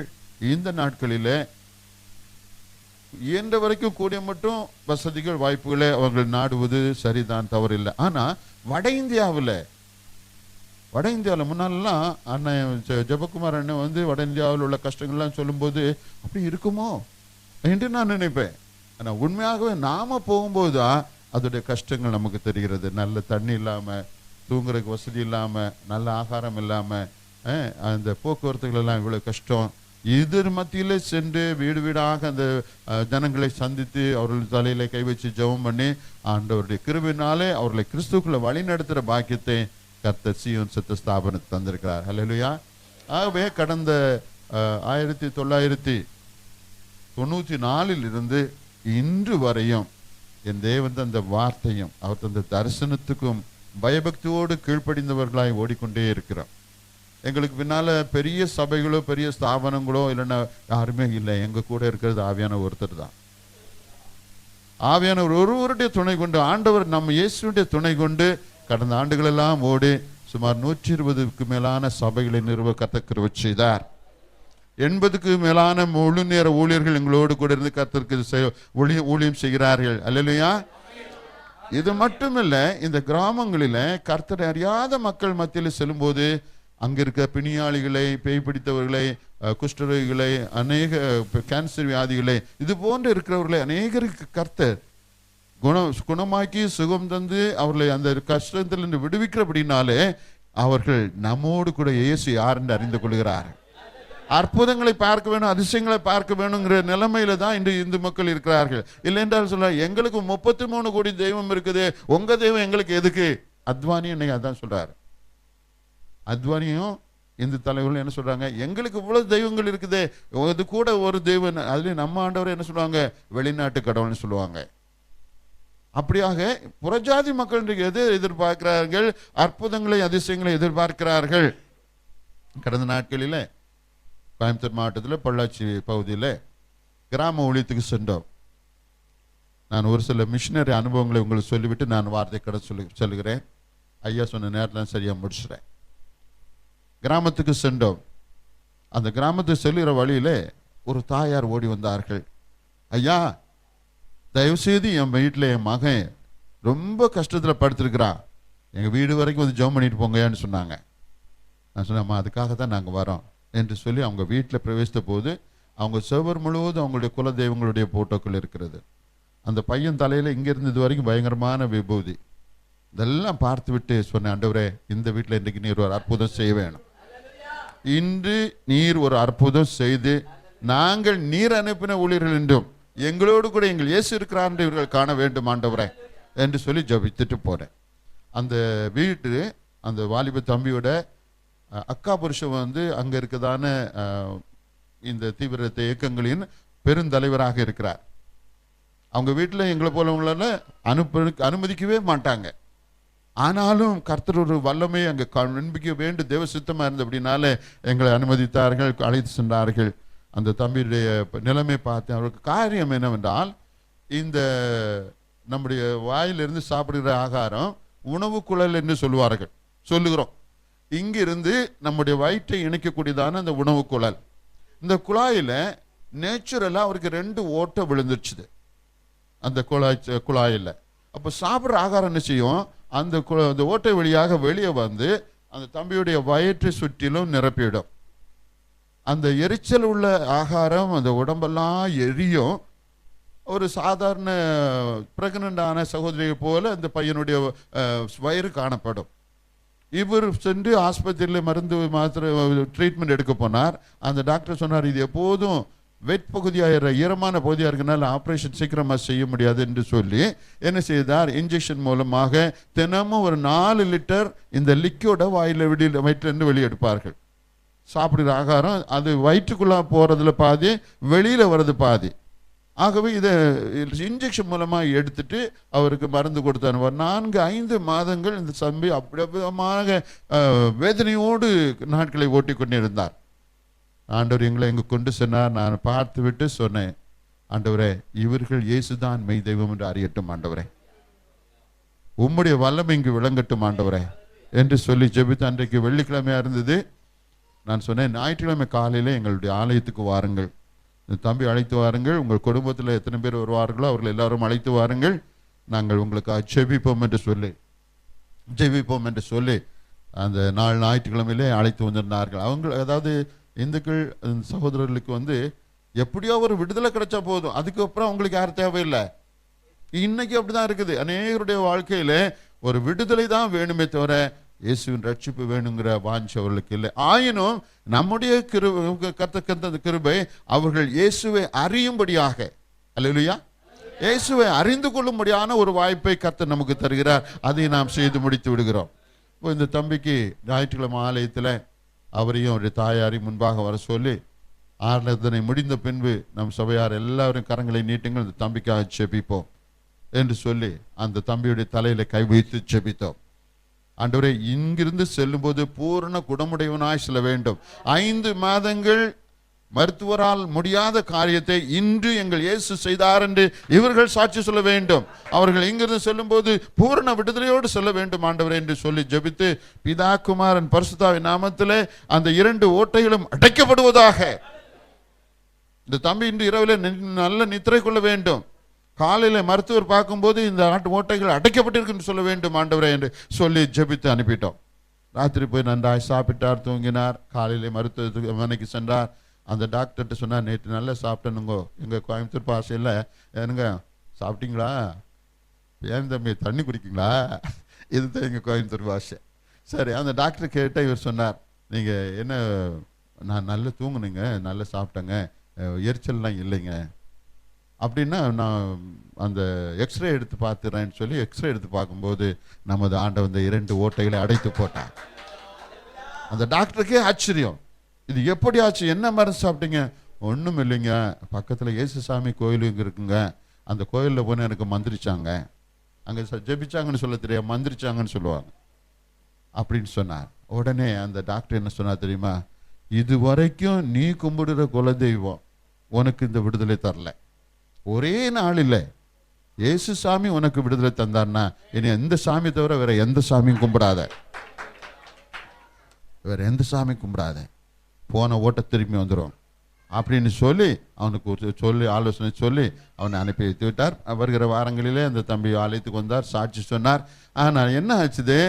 இந்த நாட்களில் இயன்ற வரைக்கும் கூடிய மட்டும் வசதிகள் வாய்ப்புகளை அவர்கள் நாடுவது சரிதான், தவறில்லை. ஆனால் வட இந்தியாவில் முன்னாலெல்லாம் அண்ணன் ஜெபக்குமார் அண்ணன் வந்து வட இந்தியாவில் உள்ள கஷ்டங்கள்லாம் சொல்லும்போது அப்படி இருக்குமோ என்று நான் நினைப்பேன். ஆனால் உண்மையாகவே நாம போகும்போது தான் அதோடைய கஷ்டங்கள் நமக்கு தெரிகிறது. நல்ல தண்ணி இல்லாமல், தூங்குறதுக்கு வசதி இல்லாமல், நல்ல ஆகாரம் இல்லாமல், அந்த போக்குவரத்துகள் எல்லாம் இவ்வளோ கஷ்டம். இது மத்தியில் சென்று வீடு வீடாக அந்த ஜனங்களை சந்தித்து அவர்கள் தலையில கை வச்சு ஜெபம் பண்ணி ஆண்டவருடைய கிருபையினாலே அவர்களை கிறிஸ்துக்குள்ள வழி நடத்துகிற பாக்கியத்தை கர்த்தர் சீயோன் சத்த ஸ்தாபனத்தை தந்திருக்கிறார். ஹல்லேலூயா. ஆகவே கடந்த 1994 இருந்து இன்று வரையும் என் தேவன் தந்த வார்த்தையும் அவர் தந்த தரிசனத்துக்கும் பயபக்தியோடு கீழ்ப்படிந்தவர்களாய் ஓடிக்கொண்டே இருக்கிறோம். எங்களுக்கு பின்னால பெரிய சபைகளோ பெரிய ஸ்தாபனங்களோ இல்லைன்னா யாருமே இல்லை. எங்க கூட இருக்கிறது ஆவியான ஒருத்தர் தான். ஆவியானவர் ஒருவருடைய துணை கொண்டு, ஆண்டவர் நம்ம இயேசுடைய துணை கொண்டு கடந்த ஆண்டுகளெல்லாம் ஓடி சுமார் 120க்கு மேலான சபைகளை நிறுவ கர்த்தர் கிருபை செய்தார். 80க்கு மேலான முழு நேர ஊழியர்கள் எங்களோடு கூட இருந்து கர்த்தருக்கு ஊழியம் செய்கிறார்கள். அல்லேலூயா. இது மட்டுமில்ல, இந்த கிராமங்களில கர்த்தரை அறியாத மக்கள் மத்தியில் செல்லும்போது அங்க இருக்க பிணியாளிகளை, பேய் பிடித்தவர்களை, குஷ்டரோகிகளை, அநேக கேன்சர் வியாதிகளை, இது போன்று இருக்கிறவர்களை அநேகருக்கு கர்த்தர் குணமாக்கி சுகம் தந்து அவர்களை அந்த கஷ்டத்திலிருந்து விடுவிக்கிறபடினாலே அவர்கள் நம்மோடு கூட இயேசு யார் என்று அறிந்து கொள்கிறார். அற்புதங்களை பார்க்க வேணும், அதிசயங்களை பார்க்க வேணுங்கிற நிலைமையில தான் இன்று இந்து மக்கள் இருக்கிறார்கள். இல்லை என்றால் சொல்ல, எங்களுக்கு 33 கோடி தெய்வம் இருக்குது, உங்க தெய்வம் எங்களுக்கு எதுக்கு? அத்வானி இன்னைக்கு அதான் சொல்றாரு. அத்வானியும் இந்து தலைவர்கள் என்ன சொல்றாங்க, எங்களுக்கு இவ்வளவு தெய்வங்கள் இருக்குதே, இது கூட ஒரு தெய்வம், அதுலயும் நம்ம ஆண்டவர் என்ன சொல்லுவாங்க, வெளிநாட்டு கடவுள்னு சொல்லுவாங்க. அப்படியாக புறஜாதி மக்கள் எது எதிர்பார்க்கிறார்கள்? அற்புதங்களை அதிசயங்களை எதிர்பார்க்கிறார்கள். கடந்த நாட்களில் கோயம்புத்தூர் மாவட்டத்தில் பொள்ளாச்சி பகுதியில் கிராம ஊழியத்துக்கு சென்றோம். நான் ஒரு சில மிஷினரி அனுபவங்களை உங்களுக்கு சொல்லிவிட்டு நான் வார்த்தை கடை சொல்லுகிறேன். ஐயா சொன்ன நேரத்தில் சரியாக முடிச்சுறேன். கிராமத்துக்கு சென்றோம். அந்த கிராமத்துக்கு செல்லுகிற வழியில் ஒரு தாயார் ஓடி வந்தார்கள். ஐயா, தயவுசெய்து என் வீட்டில் என் மகன் ரொம்ப கஷ்டத்தில் படுத்திருக்கிறான், எங்கள் வீடு வரைக்கும் வந்து ஜெபம் பண்ணிட்டு போங்கன்னு சொன்னாங்க. நான் சொன்னேன், அம்மா அதுக்காக தான் நாங்கள் வரோம் என்று சொல்லி அவங்க வீட்டில் பிரவேசித்த போது அவங்க செவர் முழுவதும் அவங்களுடைய குல தெய்வங்களுடைய போட்டோக்கள் இருக்கிறது. அந்த பையன் தலையில் இங்கிருந்து இது வரைக்கும் பயங்கரமான விபூதி. இதெல்லாம் பார்த்து விட்டு சொன்னேன், ஆண்டவரே, இந்த வீட்டில் இன்றைக்கு நீர் ஒரு அற்புதம் செய்ய வேணும். இன்று நீர் ஒரு அற்புதம் செய்து நாங்கள் நீர் அனுப்பின ஊழியர்கள் என்றும் எங்களோடு கூட எங்கள் இயேசு இருக்கிறார் என்று இவர்கள் காண வேண்டும் ஆண்டவரே என்று சொல்லி ஜபித்துட்டு போனேன். அந்த வீட்டு அந்த வாலிப தம்பியோட அக்கா புருஷன் வந்து அங்கே இருக்கதான இந்த தீவிர இயக்கங்களின் பெருந்தலைவராக இருக்கிறார். அவங்க வீட்டில் எங்களை போலவங்கள அனுமதிக்கவே மாட்டாங்க. ஆனாலும் கர்த்தர் ஒரு வல்லமை அங்கே நம்பிக்கை வேண்டும், தேவ சித்தமாக இருந்த அப்படின்னால எங்களை அனுமதித்தார்கள், அழைத்து சென்றார்கள். அந்த தம்பியுடைய நிலைமை பார்த்தேன். அவருக்கு காரியம் என்னவென்றால், இந்த நம்முடைய வாயிலிருந்து சாப்பிடுகிற ஆகாரம் உணவு குழல் என்று சொல்லுகிறோம். இங்கிருந்து நம்முடைய வயிற்றை இணைக்கக்கூடியதான அந்த உணவு குழல், இந்த குழாயில் நேச்சுரலாக அவருக்கு 2 ஓட்டை விழுந்துருச்சுது அந்த குழாயில். அப்போ சாப்பிட்ற ஆகாரம் என்ன செய்யும், அந்த ஓட்டை வழியாக வெளியே வந்து அந்த தம்பியுடைய வயிற்றை சுற்றிலும் நிரப்பிவிடும். அந்த எரிச்சல் உள்ள ஆகாரம் அந்த உடம்பெல்லாம் எரியும். ஒரு சாதாரண பிரெக்னண்டான சகோதரியை போல அந்த பையனுடைய வயிறு காணப்படும். இவர் சென்று ஆஸ்பத்திரியில் மருந்து மாத்திரை ட்ரீட்மெண்ட் எடுக்க போனார். அந்த டாக்டர் சொன்னார், இது எப்போதும் வெட் பகுதியாக ஈரமான பகுதியாக இருக்கனால ஆப்ரேஷன் சீக்கிரமாக செய்ய முடியாது என்று சொல்லி என்ன செய்தார், இன்ஜெக்ஷன் மூலமாக தினமும் ஒரு 4 லிட்டர் இந்த லிக்விட வயிற்றிலிருந்து வெளியெடுப்பார்கள். சாப்பிடுகிற ஆகாரம் அது வயிற்றுக்குள்ளே போகிறதுல பாதி, வெளியில் வர்றது பாதி. ஆகவே இதை இன்ஜெக்ஷன் மூலமாக எடுத்துட்டு அவருக்கு மருந்து கொடுத்தார். 4-5 மாதங்கள் இந்த தம்பி அப்படிமாக வேதனையோடு நாட்களை ஓட்டி கொண்டிருந்தார். ஆண்டவர் எங்களை எங்கே கொண்டு சென்றார். நான் பார்த்து விட்டு சொன்னேன், ஆண்டவரே, இவர்கள் இயேசுதான் மெய் தெய்வம் என்று அறியட்டும் ஆண்டவரே, உம்முடைய வல்லமை இங்கு விளங்கட்டும் ஆண்டவரே என்று சொல்லி ஜெபித்து, அன்றைக்கு வெள்ளிக்கிழமையா இருந்தது. நான் சொன்னேன், ஞாயிற்றுக்கிழமை காலையில் எங்களுடைய ஆலயத்துக்கு வாருங்கள், தம்பி அழைத்து வாருங்கள், உங்கள் குடும்பத்தில் எத்தனை பேர் வருவார்களோ அவர்கள் எல்லாரும் அழைத்து வாருங்கள், நாங்கள் உங்களுக்கு ஜெபிப்போம் என்று சொல்லி அந்த ஞாயிற்றுக்கிழமையிலே அழைத்து வந்திருந்தார்கள். அவங்க அதாவது இந்துக்கள் சகோதரர்களுக்கு வந்து எப்படியோ ஒரு விடுதலை கிடைச்சா போதும், அதுக்கப்புறம் அவங்களுக்கு யாரும் தேவையில்லை. இன்னைக்கு அப்படிதான் இருக்குது. அநேகருடைய வாழ்க்கையில ஒரு விடுதலை தான் வேணுமே தவிர இயேசுவின் ரட்சிப்பு வேணுங்கிற வாஞ்சை அவர்களுக்கு இல்லை. ஆயினும் நம்முடைய கிருபை அவர்கள் இயேசுவை அறியும்படியாக, அல்லேலூயா, இயேசுவை அறிந்து கொள்ளும்படியான ஒரு வாய்ப்பை கர்த்தர் நமக்கு தருகிறார். அதை நாம் செய்து முடித்து விடுகிறோம். இப்போ இந்த தம்பிக்கு ஞாயிற்றுக்கிழமை ஆலயத்தில் அவரையும் அவருடைய தாயாரையும் முன்பாக வர சொல்லி ஆராதனை முடிந்த பின்பு நம் சபையார் எல்லாரும் கரங்களை நீட்டுங்கள், இந்த தம்பிக்காக ஜெபிப்போம் என்று சொல்லி அந்த தம்பியுடைய தலையில கை வைத்து ஜெபித்தோம். ஆண்டவரே, இங்கிருந்து செல்லும் போது பூரண குணமுடையவனாய் செல்ல வேண்டும். 5 மாதங்கள் மருத்துவரால் முடியாத காரியத்தை இன்று எங்கள் இயேசு செய்தார் என்று இவர்கள் சாட்சி சொல்ல வேண்டும். அவர்கள் இங்கிருந்து செல்லும் போது பூரண விடுதலையோடு செல்ல வேண்டும் ஆண்டவரே என்று சொல்லி ஜெபித்து, பிதா குமாரன் பரிசுத்தாவின் நாமத்திலே அந்த 2 ஓட்டைகளும் அடைக்கப்படுவதாக. இந்த தம்பி இன்று இரவில் நல்ல நித்திரை கொள்ள வேண்டும். காலையில் மருத்துவர் பார்க்கும்போது இந்த ஓட்டைகள் அடைக்கப்பட்டிருக்கு சொல்ல வேண்டும் ஆண்டவரே என்று சொல்லி ஜெபித்து அனுப்பிட்டோம். ராத்திரி போய் நன்றாய் சாப்பிட்டார், தூங்கினார். காலையிலே மருத்துவமனைக்கு சென்றார். அந்த டாக்டர்கிட்ட சொன்னார், நேற்று நல்லா சாப்பிட்டேனுங்கோ, எங்கள் கோயம்புத்தூர் பாசையில் ஏனுங்க சாப்பிட்டீங்களா, ஏன் தம்பி தண்ணி குடிக்கிங்களா, இதுதான் எங்கள் கோயம்புத்தூர் பாஷை. சரி, அந்த டாக்டர் கேட்டால் இவர் சொன்னார், நீங்கள் என்ன, நான் நல்லா தூங்குனேங்க, நல்லா சாப்பிட்டேங்க, எரிச்சல்லாம் இல்லைங்க அப்படின்னா, நான் அந்த எக்ஸ்ரே எடுத்து பார்த்துறேன்னு சொல்லி எக்ஸ்ரே எடுத்து பார்க்கும்போது நமது ஆண்டவன் இந்த 2 ஓட்டைகளை அடைத்து போட்டார். அந்த டாக்டருக்கே ஆச்சரியம், இது எப்படி ஆச்சு, என்ன மருந்து சாப்பிட்டீங்க? ஒன்றும் இல்லைங்க, பக்கத்தில் இயேசுசாமி கோயில் இங்கே இருக்குங்க, அந்த கோயிலில் போன எனக்கு மந்திரிச்சாங்க, அங்கே ஜெபிச்சாங்கன்னு சொல்ல தெரியாது, மந்திரிச்சாங்கன்னு சொல்லுவாங்க அப்படின்னு சொன்னார். உடனே அந்த டாக்டர் என்ன சொன்னார் தெரியுமா? இது வரைக்கும் நீ கும்பிடுற குலதெய்வம் உனக்கு இந்த விடுதலை தரல, ஒரே நாள் இல்லை, இயேசு சாமி உனக்கு விடுதலை தந்தார்னா இனி எந்த சாமி தவிர வேற எந்த சாமியும் கும்பிடாத, வேற எந்த சாமி கும்பிடாத, போன ஓட்ட திரும்பி வந்துடும் அப்படின்னு சொல்லி அவனுக்கு சொல்லி ஆலோசனை சொல்லி அவனை அனுப்பி வைத்து விட்டார். வருகிற வாரங்களிலே அந்த தம்பி ஆலயத்துக்கு வந்தார், சாட்சி சொன்னார். ஆனால் என்ன ஆச்சுது,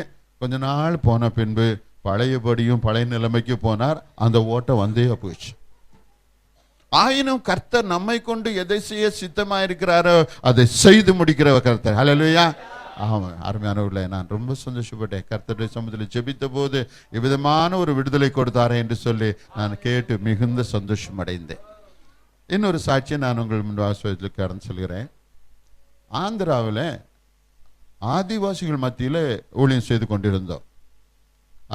கொஞ்ச நாள் போன பின்பு பழையபடியும் பழைய நிலைமைக்கு போனார், அந்த ஓட்டம் வந்தே போயிடுச்சு. ஆயினும் கர்த்தர் நம்மை கொண்டு எதை செய்ய சித்தமாயிருக்கிறாரோ அதை செய்து முடிக்கிற கர்த்தர். ஹல்லேலூயா. ஆமா, அருமையானவர்களே, நான் ரொம்ப சந்தோஷப்பட்டேன். கர்த்தருடைய சமூகத்தில் ஜெபித்த போது இவ்விதமான ஒரு விடுதலை கொடுத்தாரே என்று சொல்லி நான் கேட்டு மிகுந்த சந்தோஷம் அடைந்தேன். இன்னொரு சாட்சியை நான் உங்கள் முன்பாக கடந்து சொல்கிறேன். ஆந்திராவில் ஆதிவாசிகள் மத்தியில் ஊழியம் செய்து கொண்டிருந்தோம்.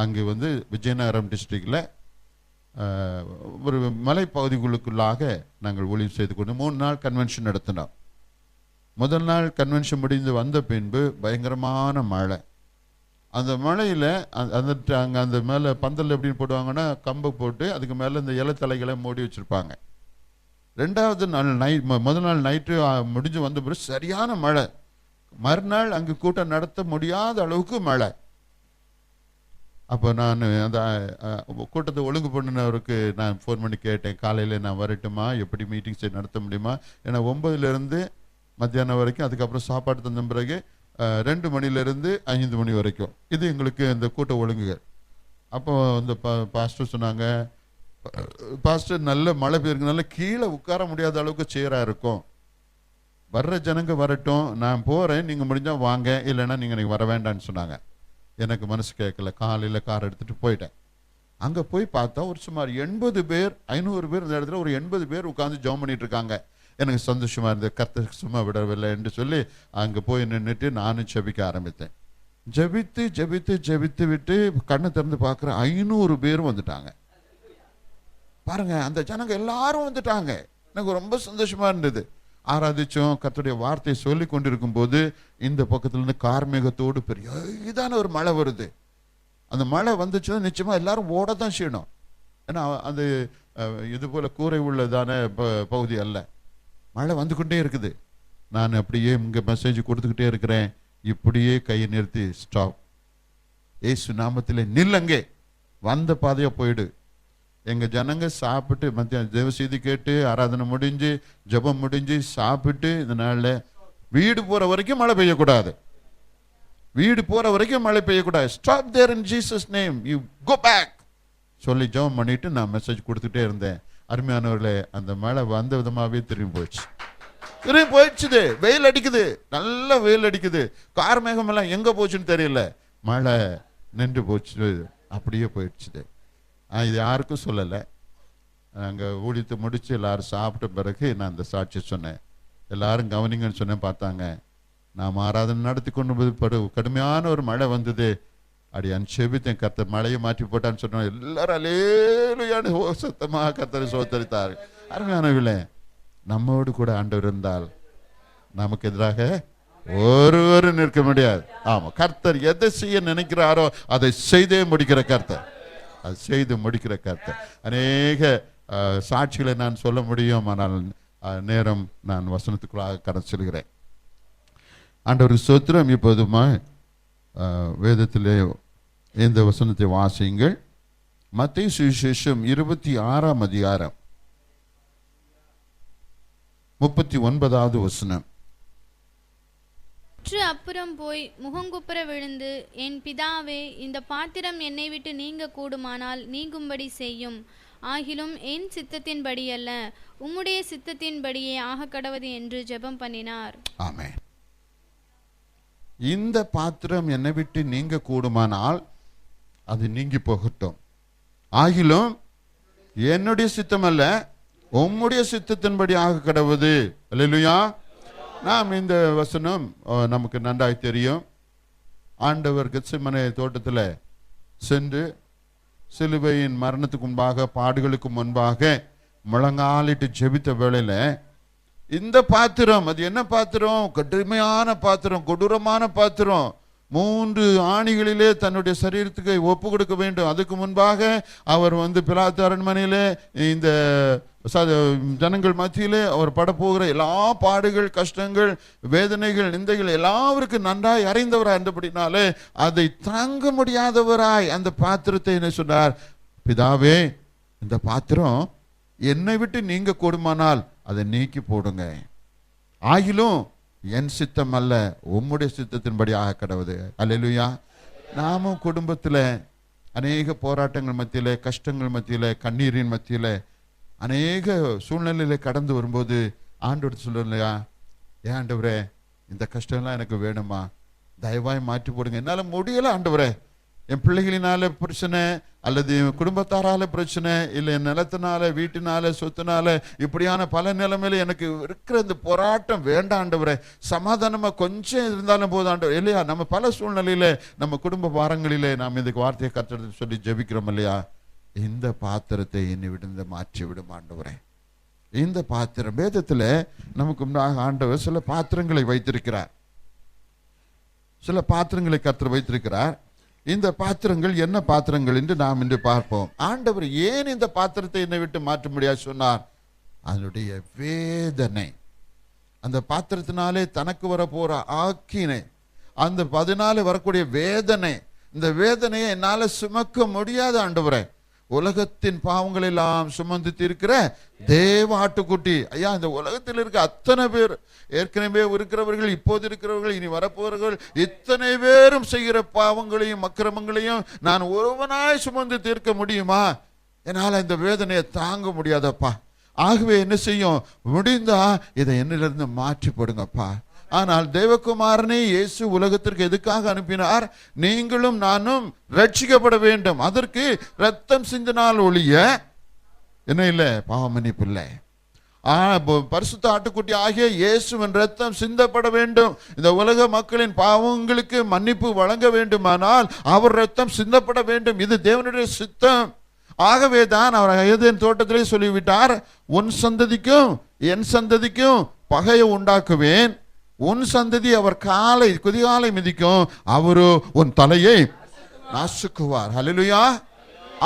அங்கு விஜயநகரம் டிஸ்ட்ரிக்டில் ஒரு மலைப்பகுதிகளுக்குள்ளாக நாங்கள் ஊழியம் செய்து கொண்டு 3 நாள் கன்வென்ஷன் நடத்தினோம். முதல் நாள் கன்வென்ஷன் முடிந்து வந்த பின்பு பயங்கரமான மழை. அந்த மழையில் அங்கே அந்த மேலே பந்தல் எப்படின்னு போடுவாங்கன்னா கம்பை போட்டு அதுக்கு மேலே இந்த இலைத்தலைகளை மூடி வச்சுருப்பாங்க. 2வது நாள் முதல் நாள் நைட்டு முடிஞ்சு வந்த பிறகு சரியான மழை. மறுநாள் அங்கு கூட்டம் நடத்த முடியாத அளவுக்கு மழை. அப்போ நான் அந்த கூட்டத்தை ஒழுங்கு பண்ணினவருக்கு நான் ஃபோன் பண்ணி கேட்டேன், காலையில் நான் வரட்டுமா, எப்படி மீட்டிங்ஸ் நடத்த முடியுமா? ஏன்னா 9லேருந்து மத்தியானம் வரைக்கும், அதுக்கப்புறம் சாப்பாடு தந்த பிறகு 2 மணிலேருந்து 5 மணி வரைக்கும் இது எங்களுக்கு இந்த கூட்ட ஒழுங்குகள். அப்போ இந்த பாஸ்டர் சொன்னாங்க, பாஸ்டர் நல்ல மழை பெய்யுறதுனால கீழே உட்கார முடியாத அளவுக்கு சேராக இருக்கும், வர்ற ஜனங்க வரட்டும், நான் போகிறேன், நீங்கள் முடிஞ்சால் வாங்க, இல்லைன்னா நீங்கள் வர வேண்டான்னு சொன்னாங்க. எனக்கு மனசு கேட்கல, காலையில் கார் எடுத்துகிட்டு போயிட்டேன். அங்கே போய் பார்த்தா ஒரு சுமார் 80 பேர் 500 பேர் இந்த இடத்துல ஒரு 80 பேர் உட்காந்து ஜெபம் பண்ணிட்டு இருக்காங்க. எனக்கு சந்தோஷமாக இருந்தது, கர்த்தர் சும்மா விடவில்லை என்று சொல்லி அங்கே போய் நின்றுட்டு நானும் ஜெபிக்க ஆரம்பித்தேன். ஜெபித்து ஜெபித்து ஜெபித்து விட்டு கண்ணை திறந்து பார்க்குற 500 பேரும் வந்துட்டாங்க. பாருங்க, அந்த ஜனங்க எல்லாரும் வந்துட்டாங்க. எனக்கு ரொம்ப சந்தோஷமாக இருந்தது. ஆராதிச்சோம், கர்த்தருடைய வார்த்தையை சொல்லி கொண்டிருக்கும் போது இந்த பக்கத்துலேருந்து கார்மேகத்தோடு பெரியதான ஒரு மழை வருது. அந்த மழை வந்துச்சுன்னா நிச்சயமா எல்லாரும் ஓட தான் செய்யணும். ஏன்னா அந்த இது போல கூரை உள்ளதான பகுதி அல்ல. மழை வந்து கொண்டே இருக்குது. நான் அப்படியே இங்கே மெசேஜ் கொடுத்துக்கிட்டே இருக்கிறேன். இப்படியே கையை நிறுத்தி, ஸ்டாப், ஏசு நாமத்திலே நில்லங்கே, வந்த பாதையா போயிடு. எங்க ஜனங்க சாப்பிட்டு மத்தியானம் தேவ செய்தி கேட்டு ஆராதனை முடிஞ்சு ஜெபம் முடிஞ்சு சாப்பிட்டு இந்த நாளில் வீடு போற வரைக்கும் மழை பெய்யக்கூடாது, வீடு போற வரைக்கும் மழை பெய்யக்கூடாது. Stop there in Jesus name, you go back சொல்லி ஜெபம் பண்ணிட்டு நான் மெசேஜ் கொடுத்துட்டே இருந்தேன். அருமையானவர்களே, அந்த மழை வந்த விதமாகவே திரும்பி போயிடுச்சுது. வெயில் அடிக்குது, நல்ல வெயில் அடிக்குது. கார்மேகம் எல்லாம் எங்க போச்சுன்னு தெரியல, மழை நின்று போச்சு, அப்படியே போயிடுச்சுது. இது யாருக்கும் சொல்லலை. அங்கே ஊழியத்தை முடித்து எல்லாரும் சாப்பிட்ட பிறகு நான் அந்த சாட்சி சொன்னேன். எல்லாரும் கவனிங்கன்னு சொன்னேன். பார்த்தாங்க. நாம் ஆராதனை நடத்தி கொண்டு கடுமையான ஒரு மழை வந்தது. அப்படி அனுப்பித்தேன், கர்த்தர் மழையை மாற்றி போட்டான்னு சொன்னோம். எல்லாரும் அல்லேலூயான்னு சத்தமாக கர்த்தரை சோத்தரித்தார். அருமையானவர்களே, நம்மோடு கூட ஆண்டவர் இருந்தால் நமக்கு எதிராக ஒருவரும் நிற்க முடியாது. ஆமாம், கர்த்தர் எதை செய்ய நினைக்கிறாரோ அதை செய்தே முடிக்கிற கர்த்தர், அது செய்து முடிக்கிற கர்த்தர். அநேக சாட்சிகளை நான் சொல்ல முடியும், ஆனால் நேரம் நான் வசனத்துக்குள்ளாக கடந்து செல்கிறேன். ஆண்டவருக்கு ஸ்தோத்திரம். இப்போதுமா வேதத்திலே இந்த வசனத்தை வாசியுங்கள். மத்தேயு சுவிசேஷம் 26ஆம் அதிகாரம் 39வது வசனம். அப்புறம் போய் முகங்குப்புற விழுந்து, என் பிதாவே, இந்த பாத்திரம் என்னை விட்டு நீங்க கூடுமானால் நீங்கும்படி செய்யும். ஆகிலும் என் சித்தத்தின்படி அல்ல, உம்முடைய சித்தத்தின்படியே ஆக கடவது என்று ஜெபம் பண்ணினார். ஆமென். இந்த பாத்திரம் என்னை விட்டு நீங்க கூடுமானால் அது நீங்கி போகட்டும். ஆகிலும் என்னுடைய சித்தம் அல்ல, உம்முடைய சித்தத்தின்படி ஆக கடவுது. அல்லேலூயா. நாம் இந்த வசனம் நமக்கு நன்றாய் தெரியும். ஆண்டவர் கெத்செமனே தோட்டத்தில் சென்று சிலுவையின் மரணத்துக்கு முன்பாக, பாடுகளுக்கு முன்பாக முழங்காலிட்டு ஜெபித்த வேளையில இந்த பாத்திரம், அது என்ன பாத்திரம்? கடுமையான பாத்திரம், கொடூரமான பாத்திரம். 3 ஆணிகளிலே தன்னுடைய சரீரத்துக்கு ஒப்பு கொடுக்க வேண்டும். அதுக்கு முன்பாக அவர் பிலாத்து அரண்மனையிலே இந்த ஜனங்கள் மத்தியிலே அவர் படப்போகிற எல்லா பாடுகள், கஷ்டங்கள், வேதனைகள், நிந்தைகள் எல்லாருக்கும் நன்றாய் அறிந்தவராய் இருந்தபடினாலே அதை தாங்க முடியாதவராய் அந்த பாத்திரத்தை என்ன சொன்னார்? பிதாவே, இந்த பாத்திரம் என்னை விட்டு நீங்க கூடுமானால் அதை நீக்கி போடுங்க. ஆகிலும் என் சித்தம் அல்ல, உம்முடைய சித்தத்தின்படி ஆக கடவுது. அல்லேலூயா. நாமும் குடும்பத்தில் அநேக போராட்டங்கள் மத்தியில, கஷ்டங்கள் மத்தியில, கண்ணீரின் மத்தியில, அநேக சூழ்நிலையில கடந்து வரும்போது ஆண்டவர் சொல்றோம் இல்லையா, ஏன் ஆண்டவரே இந்த கஷ்டம்லாம் எனக்கு வேணுமா, தயவாய் மாற்றி போடுங்க. என்னால் முடியல ஆண்டவரே, என் பிள்ளைகளினால பிரச்சனை, அல்லது என் குடும்பத்தாரால பிரச்சனை, இல்லை என் நிலத்தினால, வீட்டினால, சொத்துனால, இப்படியான பல நிலைமையில எனக்கு இருக்கிற இந்த போராட்டம் வேண்டாம் ஆண்டவரே, சமாதானமா கொஞ்சம் இருந்தாலும் போதும் ஆண்டவர். இல்லையா, நம்ம பல சூழ்நிலையில நம்ம குடும்ப பாரங்களிலே நாம் இந்த வார்த்தையை கர்த்தருக்கு சொல்லி ஜெபிக்கிறோம் இல்லையா, இந்த பாத்திரத்தை என்னை விட்டு மாற்றி விடும் ஆண்டவரே. இந்த பாத்திரம், வேதத்துல நமக்கு முன்னாக ஆண்டவர் சில பாத்திரங்களை வைத்திருக்கிறார், சில பாத்திரங்களை கர்த்தர் வைத்திருக்கிறார். இந்த பாத்திரங்கள் என்ன பாத்திரங்கள் என்று நாம் இன்று பார்ப்போம். ஆண்டவர் ஏன் இந்த பாத்திரத்தை என்னை விட்டு மாற்ற முடியாது சொன்னார்? அதனுடைய வேதனை, அந்த பாத்திரத்தினாலே தனக்கு வர போற ஆக்கினை, அந்த 14 வரக்கூடிய வேதனை, இந்த வேதனையை என்னால சுமக்க முடியாது ஆண்டவரே. உலகத்தின் பாவங்கள் எல்லாம் சுமந்து தீர்க்கிற தேவ ஆட்டுக்குட்டி. ஐயா, இந்த உலகத்தில் இருக்க அத்தனை பேர், ஏற்கனவே இருக்கிறவர்கள், இப்போது இருக்கிறவர்கள், இனி வரப்போறவர்கள், இத்தனை பேரும் செய்கிற பாவங்களையும் அக்கிரமங்களையும் நான் ஒருவனாய் சுமந்து தீர்க்க முடியுமா? என்னால் இந்த வேதனையை தாங்க முடியாதப்பா. ஆகவே என்ன செய்யும்? முடிந்தா இதை என்னிலிருந்து மாற்றி போடுங்கப்பா. ஆனால் தேவகுமாரனை இயேசு உலகத்திற்கு எதுக்காக அனுப்பினார்? நீங்களும் நானும் ரட்சிக்கப்பட வேண்டும். அதற்கு ரத்தம் சிந்தினால் ஒழிய என்ன இல்லை? பாவ மன்னிப்பு இல்லை. பரிசுத்த ஆட்டுக்குட்டி ஆகிய இயேசுவின் ரத்தம் சிந்தப்பட வேண்டும். இந்த உலக மக்களின் பாவங்களுக்கு மன்னிப்பு வழங்க வேண்டுமானால் அவர் ரத்தம் சிந்தப்பட வேண்டும். இது தேவனுடைய சித்தம். ஆகவே தான் அவர் ஏதேன் தோட்டத்திலே சொல்லிவிட்டார், உன் சந்ததிக்கும் என் சந்ததிக்கும் பகையை உண்டாக்குவேன், உன் சந்ததி அவர் குதிகாலை மிதிக்கும், அவரு உன் தலையை நாசுக்குவார். ஹல்லேலூயா.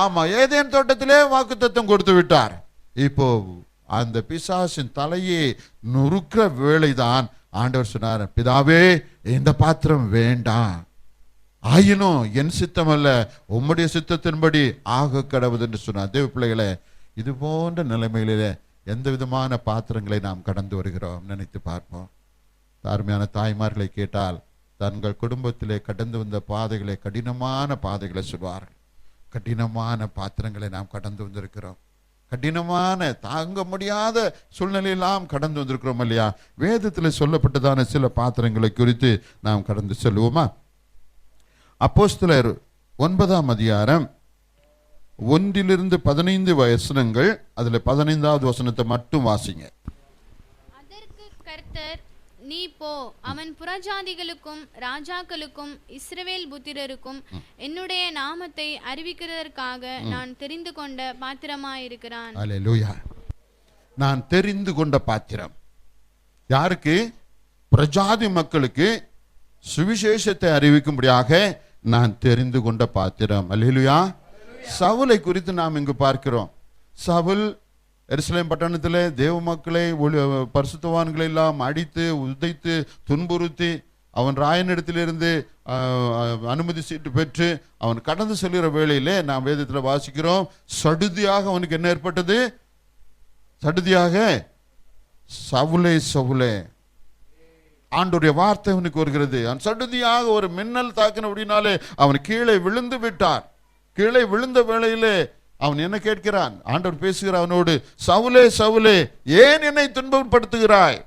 ஆமா, ஏதேன் தோட்டத்திலே வாக்குத்தத்தம் கொடுத்து விட்டார். இப்போ அந்த பிசாசின் தலையை நொறுக்கிற வேளைதான் ஆண்டவர் சொன்னார், பிதாவே இந்த பாத்திரம் வேண்டாம், ஆயினும் என் சித்தம் அல்ல உம்முடைய சித்தத்தின்படி ஆக கடவுது என்று சொன்னார். தேவ பிள்ளைகளே, இது போன்ற நிலைமையிலே எந்த விதமான பாத்திரங்களை நாம் கடந்து வருகிறோம் நினைத்து பார்ப்போம். தார்மையான தாய்மார்களை கேட்டால் தங்கள் குடும்பத்திலே கடந்து வந்த பாதைகளை, கடினமான பாதைகளை சொல்வார்கள். கடினமான பாத்திரங்களை நாம் கடந்து வந்திருக்கிறோம். கடினமான தாங்க முடியாத சூழ்நிலையெல்லாம் கடந்து வந்திருக்கிறோம் இல்லையா? வேதத்தில் சொல்லப்பட்டதான சில பாத்திரங்களை குறித்து நாம் கடந்து செல்வோமா? அப்போஸ்தலர் 9ஆம் அதிகாரம் 1-15 வசனங்கள், அதுல 15வது வசனத்தை மட்டும் வாசிங்க. அதற்கு கர்த்தர், நீ போ, அவன் புறஜாதிகளுக்கும் ராஜாக்களுக்கும் இஸ்ரவேல் புத்திரருக்கும் என்னுடைய நாமத்தை அறிவிக்கிறதற்காக நான் தெரிந்து கொண்ட பாத்திரமாயிருக்கிறான். அல்லேலூயா. நான் தெரிந்து கொண்ட பாத்திரம். யாருக்கு? பிரஜாதி மக்களுக்கு சுவிசேஷத்தை அறிவிக்கும்படியாக நான் தெரிந்து கொண்ட பாத்திரம். அல்லேலூயா. சவுலை குறித்து நாம் இங்கு பார்க்கிறோம். சவுல் எருசலேம் பட்டணத்திலே தேவ மக்களை, பரிசுத்தவான்களை எல்லாம் அடித்து உதைத்து துன்புறுத்தி அவன் ராயனிடத்திலிருந்து அனுமதி சீட்டு பெற்று அவன் கடந்து செல்கிற வேளையிலே நாம் வேதத்தில் வாசிக்கிறோம், சடுதியாக அவனுக்கு என்ன ஏற்பட்டது? சடுதியாக, சவுலே சவுலே, ஆண்டவருடைய வார்த்தை அவனுக்கு வருகிறது. அவன் சடுதியாக ஒரு மின்னல் தாக்கின அப்படின்னாலே அவன் கீழே விழுந்து விட்டார். கீழே விழுந்த வேளையிலே அவன் என்ன கேட்கிறான்? ஆண்டவர் பேசுகிறார் அவனோடு, சவுலே சவுலே, ஏன் என்னை துன்பப்படுத்துகிறாய்?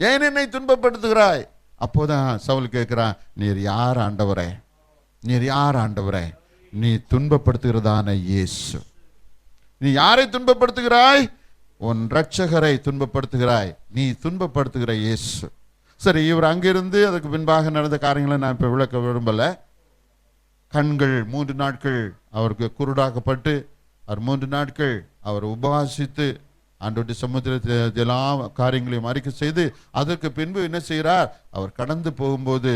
ஏன் என்னை துன்பப்படுத்துகிறாய்? அப்போதான் சவுல் கேட்கிறான், நீர் யார் ஆண்டவரே? நீர் யார் ஆண்டவரே? நீ துன்பப்படுத்துகிறதான இயேசு. நீ யாரை துன்பப்படுத்துகிறாய்? உன் இரட்சகரை துன்பப்படுத்துகிறாய். நீ துன்பப்படுத்துகிற இயேசு. சரி, இவர் அங்கிருந்து அதுக்கு பின்பாக நடந்த காரியங்களை நான் இப்ப விளக்க விரும்பல. கண்கள் 3 நாட்கள் அவருக்கு குருடாக்கப்பட்டு அவர் 3 நாட்கள் அவர் உபவாசித்து ஆண்டவருடைய சமுத்திரத்தில் எல்லா காரியங்களையும் அறிக்கை செய்து அதற்கு பின்பு என்ன செய்கிறார்? அவர் கடந்து போகும்போது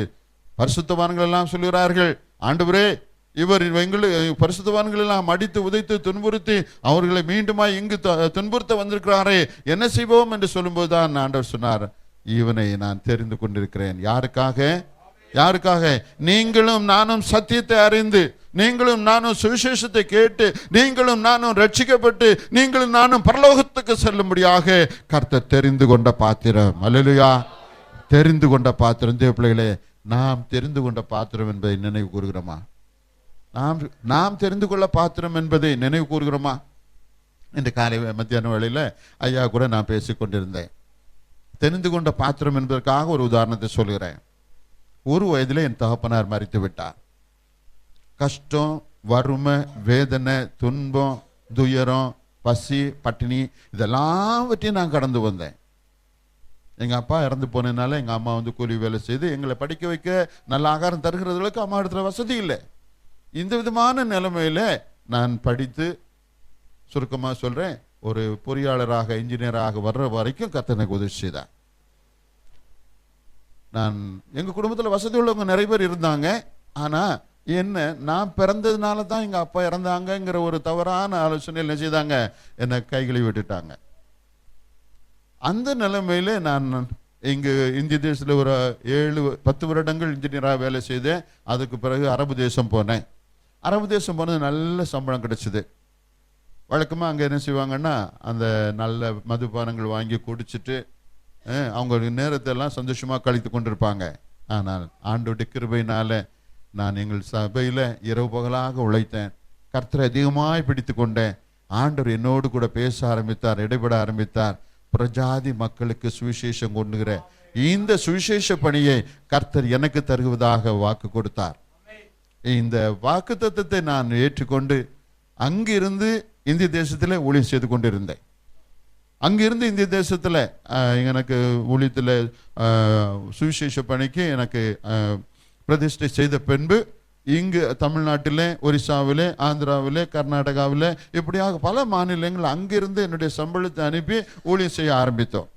பரிசுத்தவான்கள் எல்லாம் சொல்கிறார்கள், ஆண்டவரே, இவர் எங்களை பரிசுத்தவான்கள் எல்லாம் அடித்து உதைத்து துன்புறுத்தி அவர்களை மீண்டுமாய் இங்கு துன்புறுத்த வந்திருக்கிறாரே, என்ன செய்வோம் என்று சொல்லும்போது தான் ஆண்டவர் சொன்னார், இவனை நான் தெரிந்து கொண்டிருக்கிறேன். யாருக்காக? யாருக்காக? நீங்களும் நானும் சத்தியத்தை அறிந்து, நீங்களும் நானும் சுவிசேஷத்தை கேட்டு, நீங்களும் நானும் ரட்சிக்கப்பட்டு, நீங்களும் நானும் பரலோகத்துக்கு செல்லும்படியாக கர்த்தர் தெரிந்து கொண்ட பாத்திரம். அல்லேலூயா. தெரிந்து கொண்ட பாத்திரம். தேவ பிள்ளைகளே, நாம் தெரிந்து கொண்ட பாத்திரம் என்பதை நினைவு கூறுகிறோமா? நாம் தெரிந்து கொள்ள பாத்திரம் என்பதை நினைவு கூறுகிறோமா? இந்த காலை மத்தியான வேளையில ஐயா கூட நான் பேசிக்கொண்டிருந்தேன். தெரிந்து கொண்ட பாத்திரம் என்பதற்காக ஒரு உதாரணத்தை சொல்கிறேன். 1 வயதில் என் தகப்பனார் மரித்து விட்டார். கஷ்டம், வறுமை, வேதனை, துன்பம், துயரம், பசி, பட்டினி இதெல்லாவற்றையும் நான் கடந்து வந்தேன். எங்கள் அப்பா இறந்து போனதுனால எங்கள் அம்மா கூலி வேலை செய்து எங்களை படிக்க வைக்க நல்ல ஆகாரம் தருகிறதுக்கு அம்மா இடத்துல வசதி இல்லை. இந்த விதமான நிலைமையில நான் படித்து, சுருக்கமாக சொல்கிறேன், ஒரு பொறியாளராக இன்ஜினியராக வர்ற வரைக்கும் கர்த்தர் எனக்கு உதவி செய்தார். நான் எங்கள் குடும்பத்தில் வசதி உள்ளவங்க நிறைய பேர் இருந்தாங்க. ஆனால் என்ன, நான் பிறந்ததுனால தான் எங்கள் அப்பா இறந்தாங்கங்கிற ஒரு தவறான ஆலோசனை என்ன செய்தாங்க, என்னை கைகளை விட்டுட்டாங்க. அந்த நிலைமையில நான் இங்கு இந்திய தேசத்தில் ஒரு 7-10 வருடங்கள் இன்ஜினியராக வேலை செய்தேன். அதுக்கு பிறகு அரபு தேசம் போனேன். அரபு தேசம் போனது நல்ல சம்பளம் கிடைச்சிது. வழக்கமாக அங்கே என்ன செய்வாங்கன்னா, அந்த நல்ல மதுபானங்கள் வாங்கி குடிச்சிட்டு அவங்க நேரத்தை எல்லாம் சந்தோஷமாக கழித்து கொண்டிருப்பாங்க. ஆனால் ஆண்டவருடைய கிருபையினால நான் எங்கள் சபையில் இரவு பகலாக உழைத்தேன். கர்த்தரை அதிகமாய் பிடித்து கொண்டேன். ஆண்டவர் என்னோடு கூட பேச ஆரம்பித்தார், இடைபட ஆரம்பித்தார். பிரஜாதி மக்களுக்கு சுவிசேஷம் கொண்டுகிற இந்த சுவிசேஷ பணியை கர்த்தர் எனக்கு தருவதாக வாக்கு கொடுத்தார். இந்த வாக்கு தத்தத்தை நான் ஏற்றுக்கொண்டு அங்கிருந்து இந்திய தேசத்தில் ஊழியம் செய்து கொண்டிருந்தேன். அங்கிருந்து இந்திய தேசத்தில் எனக்கு ஊழியத்தில் சுவிசேஷ பணிக்கு எனக்கு பிரதிஷ்டை செய்த பின்பு இங்கு தமிழ்நாட்டில், ஒரிசாவில், ஆந்திராவில், கர்நாடகாவில், இப்படியாக பல மாநிலங்கள் அங்கிருந்து என்னுடைய சம்பளத்தை அனுப்பி ஊழியம் செய்ய ஆரம்பித்தோம்.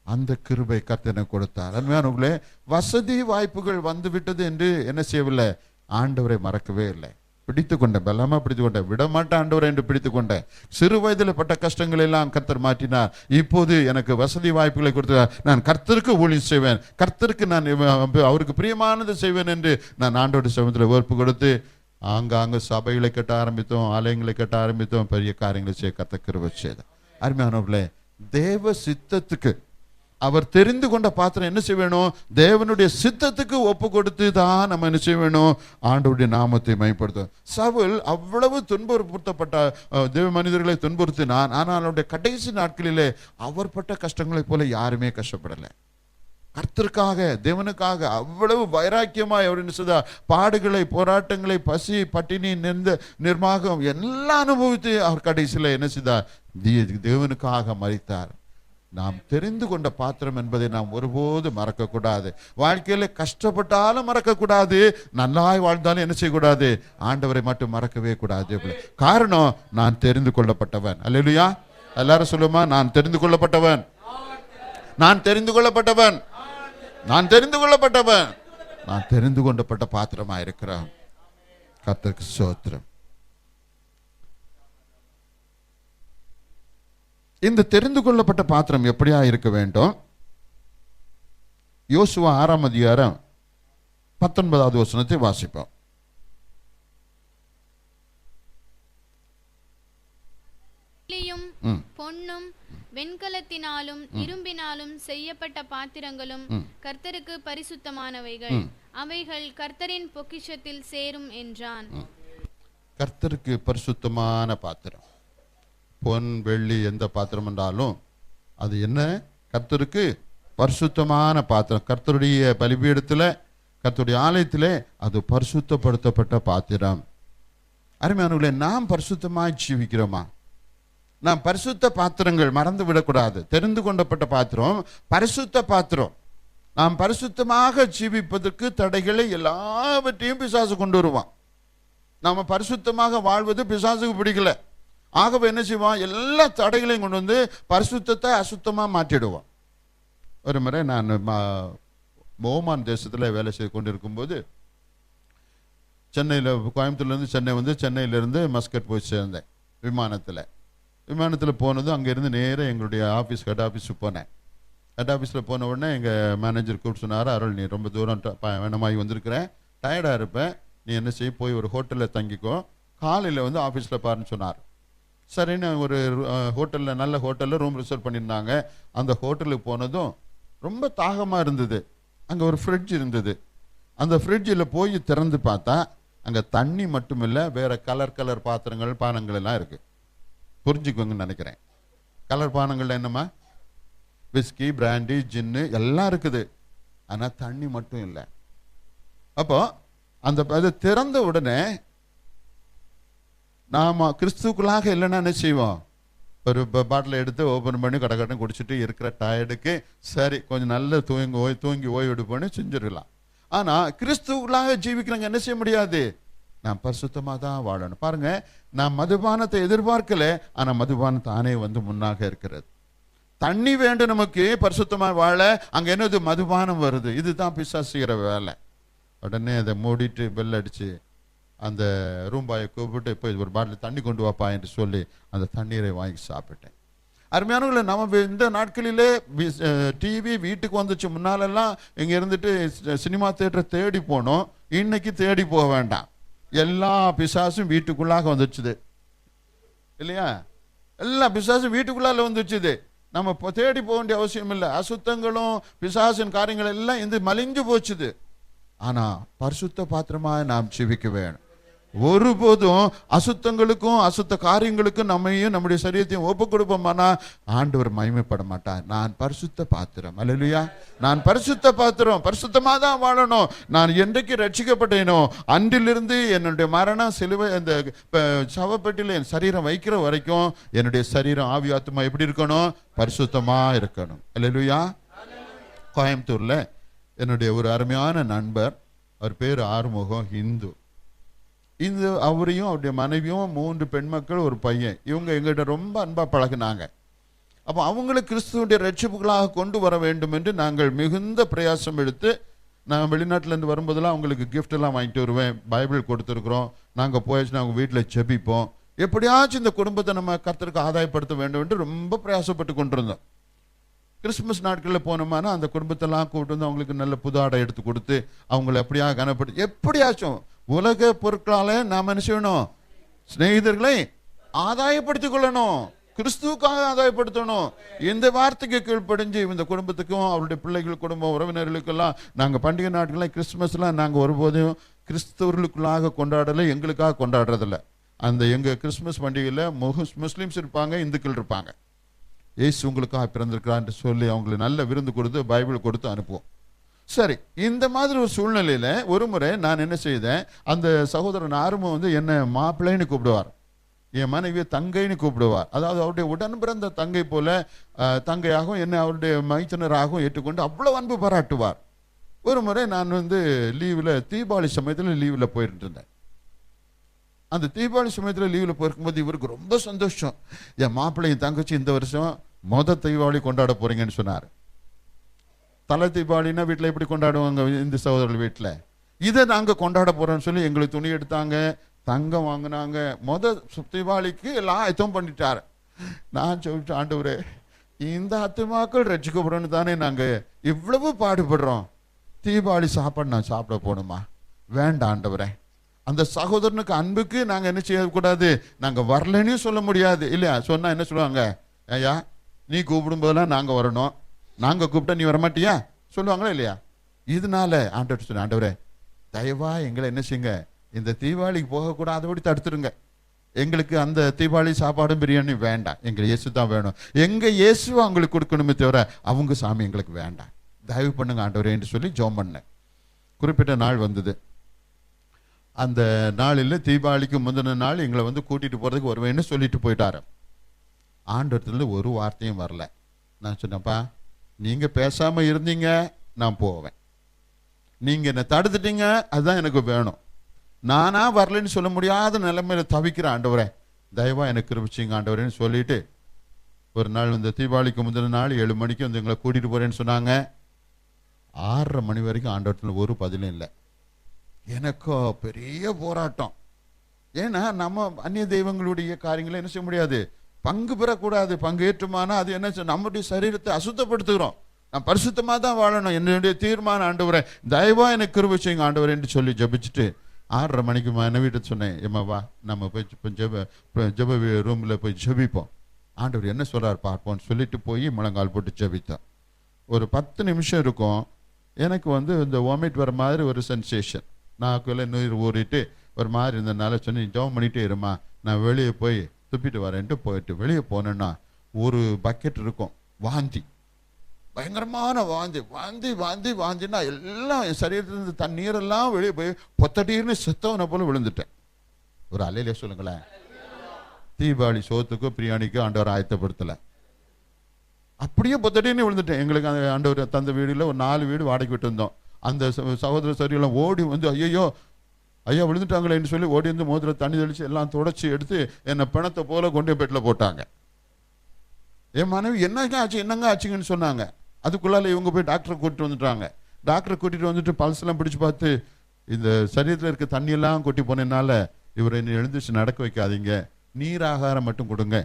அந்த கிருபை கர்த்தர் எனக்கு கொடுத்தார். அருமையானவர்களே, வசதி வாய்ப்புகள் வந்து விட்டது என்று என்ன செய்யவில்லை, ஆண்டவரை மறக்கவே இல்லை. பிடித்து கொண்டேன், பலமா பிடித்து கொண்டேன், விடமாட்டேன் ஆண்டவரை என்று பிடித்து கொண்டேன். சிறு வயதில் பட்ட கஷ்டங்கள் எல்லாம் கர்த்தர் மாற்றினார். இப்போது எனக்கு வசதி வாய்ப்புகளை கொடுத்தார். நான் கர்த்தருக்கு ஊழியம் செய்வேன், கர்த்தருக்கு நான் அவருக்கு பிரியமானது செய்வேன் என்று நான் ஆண்டவருடைய சமூகத்தில் ஒப்பு கொடுத்து ஆங்காங்கு சபைகளை கட்ட ஆரம்பித்தோம், ஆலயங்களை கட்ட ஆரம்பித்தோம், பெரிய காரியங்களை செய்ய கர்த்தர் கிருபை செய்தார். அருமையானவர்களே, தேவ சித்தத்துக்கு அவர் தெரிந்து கொண்ட பாத்திரம் என்ன செய்ய வேணும், தேவனுடைய சித்தத்துக்கு ஒப்பு கொடுத்து தான் நம்ம என்ன செய்ய வேணும், ஆண்டவருடைய நாமத்தை மகிமைப்படுத்தும். சவுல் அவ்வளவு துன்புறுத்தப்பட்ட தேவ மனிதர்களை துன்புறுத்தினான். ஆனால் அவருடைய கடைசி நாட்களிலே அவர் பட்ட கஷ்டங்களை போல யாருமே கஷ்டப்படலை. கர்த்தருக்காக, தேவனுக்காக அவ்வளவு வைராக்கியமாய் அவர் என்ன செய்தார், பாடுகளை, போராட்டங்களை, பசி, பட்டினி, நிர்மாகம் எல்லாம் அனுபவித்து அவர் கடைசியில் என்ன செய்தார், தேவனுக்காக மரித்தார். நாம் தெரிந்து கொண்ட பாத்திரம் என்பதை நாம் ஒருபோது மறக்கக்கூடாது. வாழ்க்கையில கஷ்டப்பட்டாலும் மறக்கக்கூடாது, நல்லாய் வாழ்ந்தாலும் என்ன செய்யக்கூடாது, ஆண்டவரை மட்டும் மறக்கவே கூடாது. காரணம், நான் தெரிந்து கொள்ளப்பட்டவன். அல்லேலூயா. எல்லாரும் சொல்லுமா, நான் தெரிந்து கொள்ளப்பட்டவன், நான் தெரிந்து கொள்ளப்பட்டவன், நான் தெரிந்து கொள்ளப்பட்டவன், நான் தெரிந்து கொள்ளப்பட்ட பாத்திரமா இருக்கிறான். கர்த்தருக்கு ஸ்தோத்திரம். இந்த தெரிந்து கொள்ளப்பட்ட பாத்திரம் எப்படியா இருக்க வேண்டும்? யோசுவா 6ஆம் அதிகாரம் 19வது வசனத்தை வாசிப்போம். பொன்னும் வெண்கலத்தினாலும் இரும்பினாலும் செய்யப்பட்ட பாத்திரங்களும் கர்த்தருக்கு பரிசுத்தமானவைகள், அவைகள் கர்த்தரின் பொக்கிஷத்தில் சேரும் என்றான். கர்த்தருக்கு பரிசுத்தமான பாத்திரம், பொன் வெள்ளி எந்த பாத்திரம் என்றாலும் அது என்ன, கர்த்தருக்கு பரிசுத்தமான பாத்திரம். கர்த்தருடைய பலிபீடத்தில், கர்த்தருடைய ஆலயத்திலே அது பரிசுத்தப்படுத்தப்பட்ட பாத்திரம். அருமையானவர்களே, நாம் பரிசுத்தமாய் ஜீவிக்கிறோமா? நாம் பரிசுத்த பாத்திரங்கள் மறந்து விடக்கூடாது. தெரிந்து கொள்ளப்பட்ட பாத்திரம் பரிசுத்த பாத்திரம். நாம் பரிசுத்தமாக ஜீவிப்பதற்கு தடைகளை எல்லாவற்றையும் பிசாசு கொண்டு வருவான். நாம பரிசுத்தமாக வாழ்வது பிசாசுக்கு பிடிக்கல. ஆகவே என்ன செய்வான், எல்லா தடைகளையும் கொண்டு வந்து பரிசுத்தத்தை அசுத்தமா மாற்றிடுவான். ஒரு முறை நான் ஓமான் தேசத்தில் வேலை செய்து கொண்டு இருக்கும்போது சென்னையில், கோயம்புத்தூர்லேருந்து சென்னை வந்து சென்னையிலேருந்து மஸ்கட் போய் சேர்ந்தேன் விமானத்தில் போனதும் அங்கேருந்து நேராக எங்களுடைய ஹெட் ஆஃபீஸுக்கு போனேன். ஹெட் ஆஃபீஸில் போன உடனே எங்கள் மேனேஜர் கூப்பிட்டு சொன்னார், அருள் நீ ரொம்ப தூரம் வேணமாகி வந்திருக்கிறேன், டயர்டாக இருப்பேன், நீ என்ன செய்ய போய் ஒரு ஹோட்டலில் தங்கிக்கோ, காலையில் வந்து ஆஃபீஸில் பாருன்னு சொன்னார். சரின்னு ஒரு ஹோட்டலில், நல்ல ஹோட்டலில் ரூம் ரிசர்வ் பண்ணியிருந்தாங்க. அந்த ஹோட்டலுக்கு போனதும் ரொம்ப தாகமாக இருந்தது. அங்கே ஒரு ஃப்ரிட்ஜ் இருந்தது. அந்த ஃப்ரிட்ஜில் போய் திறந்து பார்த்தா அங்கே தண்ணி மட்டும் இல்லை, வேற கலர் பாத்திரங்கள் பானங்கள் எல்லாம் இருக்கு. புரிஞ்சுக்கோங்கன்னு நினைக்கிறேன். கலர் பானங்கள் என்னம்மா, விஸ்கி, பிராண்டி, ஜின்னு எல்லாம் இருக்குது, ஆனால் தண்ணி மட்டும் இல்லை. அப்போ அது திறந்த உடனே நாம கிறிஸ்துக்குள்ளாக இல்லைன்னா என்ன செய்வோம், ஒரு பாட்டில் எடுத்து ஓப்பன் பண்ணி கடற்கடன் குடிச்சிட்டு இருக்கிற டயர்டுக்கு சரி கொஞ்சம் நல்ல தூங்கி ஓய்வு பண்ணி செஞ்சிடலாம். ஆனா கிறிஸ்துவுக்குள்ளாக ஜீவிக்கிறவங்க என்ன செய்ய முடியாது, நான் பரிசுத்தமாக தான் வாழணும். பாருங்க, நான் மதுபானத்தை எதிர்பார்க்கல, ஆனா மதுபானம் தானே வந்து முன்னாக இருக்கிறது. தண்ணி வேண்டும் நமக்கு பரிசுத்தமாக வாழ, அங்க என்னது மதுபானம் வருது. இதுதான் பிசாசு செய்கிற வேலை. உடனே அதை மூடிட்டு பெல் அடிச்சு அந்த ரூம் பாயை கூப்பிட்டு போய் ஒரு பாட்டில் தண்ணி கொண்டு வாப்பா என்று சொல்லி அந்த தண்ணீரை வாங்கி சாப்பிட்டேன். அருமையானவர்களே, நம்ம இந்த நாட்களிலே டிவி வீட்டுக்கு வந்துச்சு. முன்னாலெல்லாம் இங்கே இருந்துட்டு சினிமா தியேட்டரை தேடி போனோம். இன்னைக்கு தேடி போக வேண்டாம், எல்லா பிசாசும் வீட்டுக்குள்ளாக வந்துச்சுது இல்லையா? எல்லா பிசாசும் வீட்டுக்குள்ளால வந்துச்சுது. நம்ம தேடி போக வேண்டிய அவசியம் இல்லை. அசுத்தங்களும் பிசாசின் காரியங்கள் எல்லாம் இந்த மலிஞ்சு போச்சுது. ஆனா பரிசுத்த பாத்திரமா நாம் ஜீவிக்க வேணும். ஒருபோதும் அசுத்தங்களுக்கும் அசுத்த காரியங்களுக்கும் நம்மையும் நம்முடைய சரீரத்தையும் ஒப்பு கொடுப்போம்னா ஆண்டவர் மகிமைப்பட மாட்டார். நான் பரிசுத்த பாத்திரம், அல்லேலூயா, நான் பரிசுத்த பாத்திரம், பரிசுத்தமா தான் வாழணும். நான் என்றைக்கு ரட்சிக்கப்பட்டேனோ அன்றிலிருந்து என்னுடைய மரணம் சிலுவை அந்த சவப்பெட்டியில் என் சரீரம் வைக்கிற வரைக்கும் என்னுடைய சரீரம் ஆவி ஆத்துமா எப்படி இருக்கணும், பரிசுத்தமா இருக்கணும். அல்லேலூயா. கோயம்புத்தூர்ல என்னுடைய ஒரு அருமையான நண்பர், அவர் பேர் ஆறுமுகம், ஹிந்து. இந்த அவரையும் அவருடைய மனைவியும் 3 பெண் மக்கள், ஒரு பையன். இவங்க எங்கிட்ட ரொம்ப அன்பா பழகினாங்க. அப்போ அவங்களை கிறிஸ்துவுடைய ரட்சிப்புகளாக கொண்டு வர வேண்டும் என்று நாங்கள் மிகுந்த பிரயாசம் எடுத்து, நான் வெளிநாட்டிலேருந்து வரும்போதெல்லாம் அவங்களுக்கு கிஃப்ட் எல்லாம் வாங்கிட்டு வருவேன். பைபிள் கொடுத்துருக்குறோம். நாங்கள் போயாச்சுன்னா அவங்க வீட்டில் ஜெபிப்போம். எப்படியாச்சும் இந்த குடும்பத்தை நம்ம கர்த்தருக்கு ஆதாயப்படுத்த வேண்டும் என்று ரொம்ப பிரயாசப்பட்டு கொண்டிருந்தோம். கிறிஸ்துமஸ் நாட்களில் போனோம்னா அந்த குடும்பத்தெல்லாம் கூப்பிட்டு வந்து அவங்களுக்கு நல்ல புது ஆடை எடுத்து கொடுத்து அவங்களை எப்படியா கனப்படுத்தி, எப்படியாச்சும் உலக பொருட்களால நாம் என்ன செய்யணும், சிநேகிதர்களை ஆதாயப்படுத்திக் கொள்ளணும், கிறிஸ்துவுக்காக ஆதாயப்படுத்தணும். இந்த வார்த்தைக்கு கீழ்ப்படிஞ்சு இந்த குடும்பத்துக்கும் அவருடைய பிள்ளைகள், குடும்பம், உறவினர்களுக்கெல்லாம் நாங்கள் பண்டிகை நாட்கள்லாம் கிறிஸ்துமஸ்லாம் நாங்கள் ஒருபோதும் கிறிஸ்தவர்களுக்குள்ளாக கொண்டாடலை, எங்களுக்காக கொண்டாடுறதில்ல. அந்த எங்கள் கிறிஸ்துமஸ் பண்டிகையில் முஸ்லீம்ஸ் இருப்பாங்க, இந்துக்கள் இருப்பாங்க. ஏசு உங்களுக்காக பிறந்திருக்கிறான் என்று சொல்லி அவங்களுக்கு நல்ல விருந்து கொடுத்து பைபிள் கொடுத்து அனுப்புவோம். சரி, இந்த மாதிரி ஒரு சூழ்நிலையில ஒரு முறை நான் என்ன செய்தேன், அந்த சகோதரன் ஆர்வம் வந்து என்ன மாப்பிள்ளைன்னு கூப்பிடுவார், என் மனைவியை தங்கைன்னு கூப்பிடுவார். அதாவது அவருடைய உடன் பிறந்த தங்கை போல தங்கையாகவும் என்ன அவருடைய மைத்துனராகவும் ஏற்றுக்கொண்டு அவ்வளவு அன்பு பாராட்டுவார். ஒரு முறை நான் வந்து லீவில், தீபாவளி சமயத்தில் லீவில் போயிட்டு இருந்தேன். அந்த தீபாவளி சமயத்தில் லீவில் போயிருக்கும்போது இவருக்கு ரொம்ப சந்தோஷம். என் மாப்பிள்ளையும் தங்கச்சி இந்த வருஷம் தீபாவளி கொண்டாட போறீங்கன்னு சொன்னார். தலை தீபாவளின்னா வீட்டில் எப்படி கொண்டாடுவாங்க இந்து சகோதரர்கள் வீட்டில், இதை நாங்கள் கொண்டாட போறோம்னு சொல்லி எங்களுக்கு துணி எடுத்தாங்க, தங்கம் வாங்கினாங்க. தீபாவளிக்கு எல்லாம் ஆயத்தம் பண்ணிட்டாரு. நான் சொல்லிட்டு, ஆண்டவரே, இந்த ஆத்துமாக்கள் ரட்சிக்கப்படுறோன்னு தானே நாங்கள் இவ்வளவு பாடுபடுறோம், தீபாவளி சாப்பாடு நான் சாப்பிட போகணுமா? வேண்டாம் ஆண்டவரே. அந்த சகோதரனுக்கு அன்புக்கு நாங்கள் என்ன செய்யக்கூடாது, நாங்கள் வரலன்னு சொல்ல முடியாது இல்லையா? சொன்னால் என்ன சொல்லுவாங்க, ஐயா நீ கூப்பிடும் போதெல்லாம் நாங்கள் வரணும், நாங்கள் கூப்பிட்டா நீ வரமாட்டியா சொல்லுவாங்களா இல்லையா? இதனால ஆண்டவர் சொன்ன, ஆண்டவரே தயவா எங்களை என்ன செய்யுங்க, இந்த தீபாவளிக்கு போகக்கூடாதபடி தடுத்துருங்க. எங்களுக்கு அந்த தீபாவளி சாப்பாடும் பிரியாணி வேண்டாம், எங்களுக்கு இயேசு தான் வேணும். எங்கள் இயேசுவை அவங்களுக்கு கொடுக்கணுமே தவிர அவங்க சாமி எங்களுக்கு வேண்டாம், தயவு பண்ணுங்க ஆண்டவரே என்று சொல்லி ஜெபம் பண்ணேன். குறிப்பிட்ட நாள் வந்தது. அந்த நாளில் தீபாவளிக்கு முந்தின நாள் எங்களை வந்து கூட்டிட்டு போறதுக்கு வருவேன்னு சொல்லிட்டு போயிட்டாரு. ஆண்டவர்லேருந்து ஒரு வார்த்தையும் வரல. நான் சொன்னப்பா, நீங்க பேசாம இருந்தீங்க நான் போவேன், நீங்க என்ன தடுத்துட்டீங்க, அதுதான் எனக்கு வேணும். நானா வரலன்னு சொல்ல முடியாத நிலைமையில தவிக்கிற ஆண்டவரே, தயவா எனக்கு கிருபிச்சிங்க ஆண்டவரேன்னு சொல்லிட்டு ஒரு நாள் இந்த தீபாவளிக்கு முந்தின நாள் 7 மணிக்கு வந்து எங்களை கூட்டிட்டு போறேன்னு சொன்னாங்க. 6:30 மணி வரைக்கும் ஆண்டவரத்தில் ஒரு பதிலும் இல்லை. எனக்கோ பெரிய போராட்டம். ஏன்னா நம்ம அந்நிய தெய்வங்களுடைய காரியங்களை என்ன செய்ய முடியாது, பங்கு பெறக்கூடாது. பங்கேற்றுமானா அது என்ன, நம்முடைய சரீரத்தை அசுத்தப்படுத்துகிறோம். நான் பரிசுத்தமாக தான் வாழணும், என்னுடைய தீர்மானம் ஆண்டவரே, தயவா எனக்கு கிருபை செய்யுங்க ஆண்டவரே என்று சொல்லி ஜபிச்சுட்டு 6:30 மணிக்கு மனைவிட்ட சொன்னேன், ஏம்மா வா நம்ம போய் ஜப ரூமில் போய் ஜபிப்போம், ஆண்டவர் என்ன சொல்றாரு பார்ப்போம்னு சொல்லிட்டு போய் முழங்கால் போட்டு ஜபித்தேன். ஒரு 10 நிமிஷம் இருக்கும். எனக்கு வந்து இந்த வாமிட் வர மாதிரி ஒரு சென்சேஷன், நாக்குள்ள நீர் ஊறிட்டு ஒரு மாதிரி இருந்ததுனால சொன்னி ஜபம் பண்ணிட்டே இருமா, நான் வெளியே போய் துப்பிட்டு வரேன்ட்டு போயிட்டு வெளியே போனேன்னா ஒரு பக்கெட் இருக்கும் வாந்தி, பயங்கரமான வாந்தி வாந்தி வாந்தி வாந்தின்னா எல்லாம் என் சரீரத்திலிருந்து தண்ணீரெல்லாம் வெளியே போய் பொத்தடீர்னு செத்தவனை போல விழுந்துட்டேன். ஒரு அலையிலே சொல்லுங்களேன். தீபாவளி சோத்துக்கோ பிரியாணிக்கோ ஆண்டவர் ஆயத்தப்படுத்தலை, அப்படியே பொத்தடீர்னு விழுந்துட்டேன். எங்களுக்கு அந்த ஆண்டவர் தந்த வீடுல ஒரு 4 வீடு வாடகை விட்டு இருந்தோம். அந்த சகோதர சரியெல்லாம் ஓடி வந்து ஐயோ ஐயா விழுந்துட்டாங்களேன்னு சொல்லி ஓடி வந்து மோதிர தண்ணி தெளிச்சு எல்லாம் தொடச்சி எடுத்து என்னை பிணத்தை போல கொண்டு பெட்டில் போட்டாங்க. என் மனைவி என்னங்க ஆச்சு என்னங்க ஆச்சுங்கன்னு சொன்னாங்க. அதுக்குள்ளால இவங்க போய் டாக்டரை கூட்டிட்டு வந்துட்டாங்க. டாக்டரை கூட்டிட்டு வந்துட்டு பல்ஸ் எல்லாம் பிடிச்சு பார்த்து இந்த சரீரத்தில் இருக்க தண்ணியெல்லாம் கொட்டி போனதுனால இவரை என்ன எழுந்திரிச்சு நடக்க வைக்காதீங்க, நீர் ஆகாரம் மட்டும் கொடுங்க,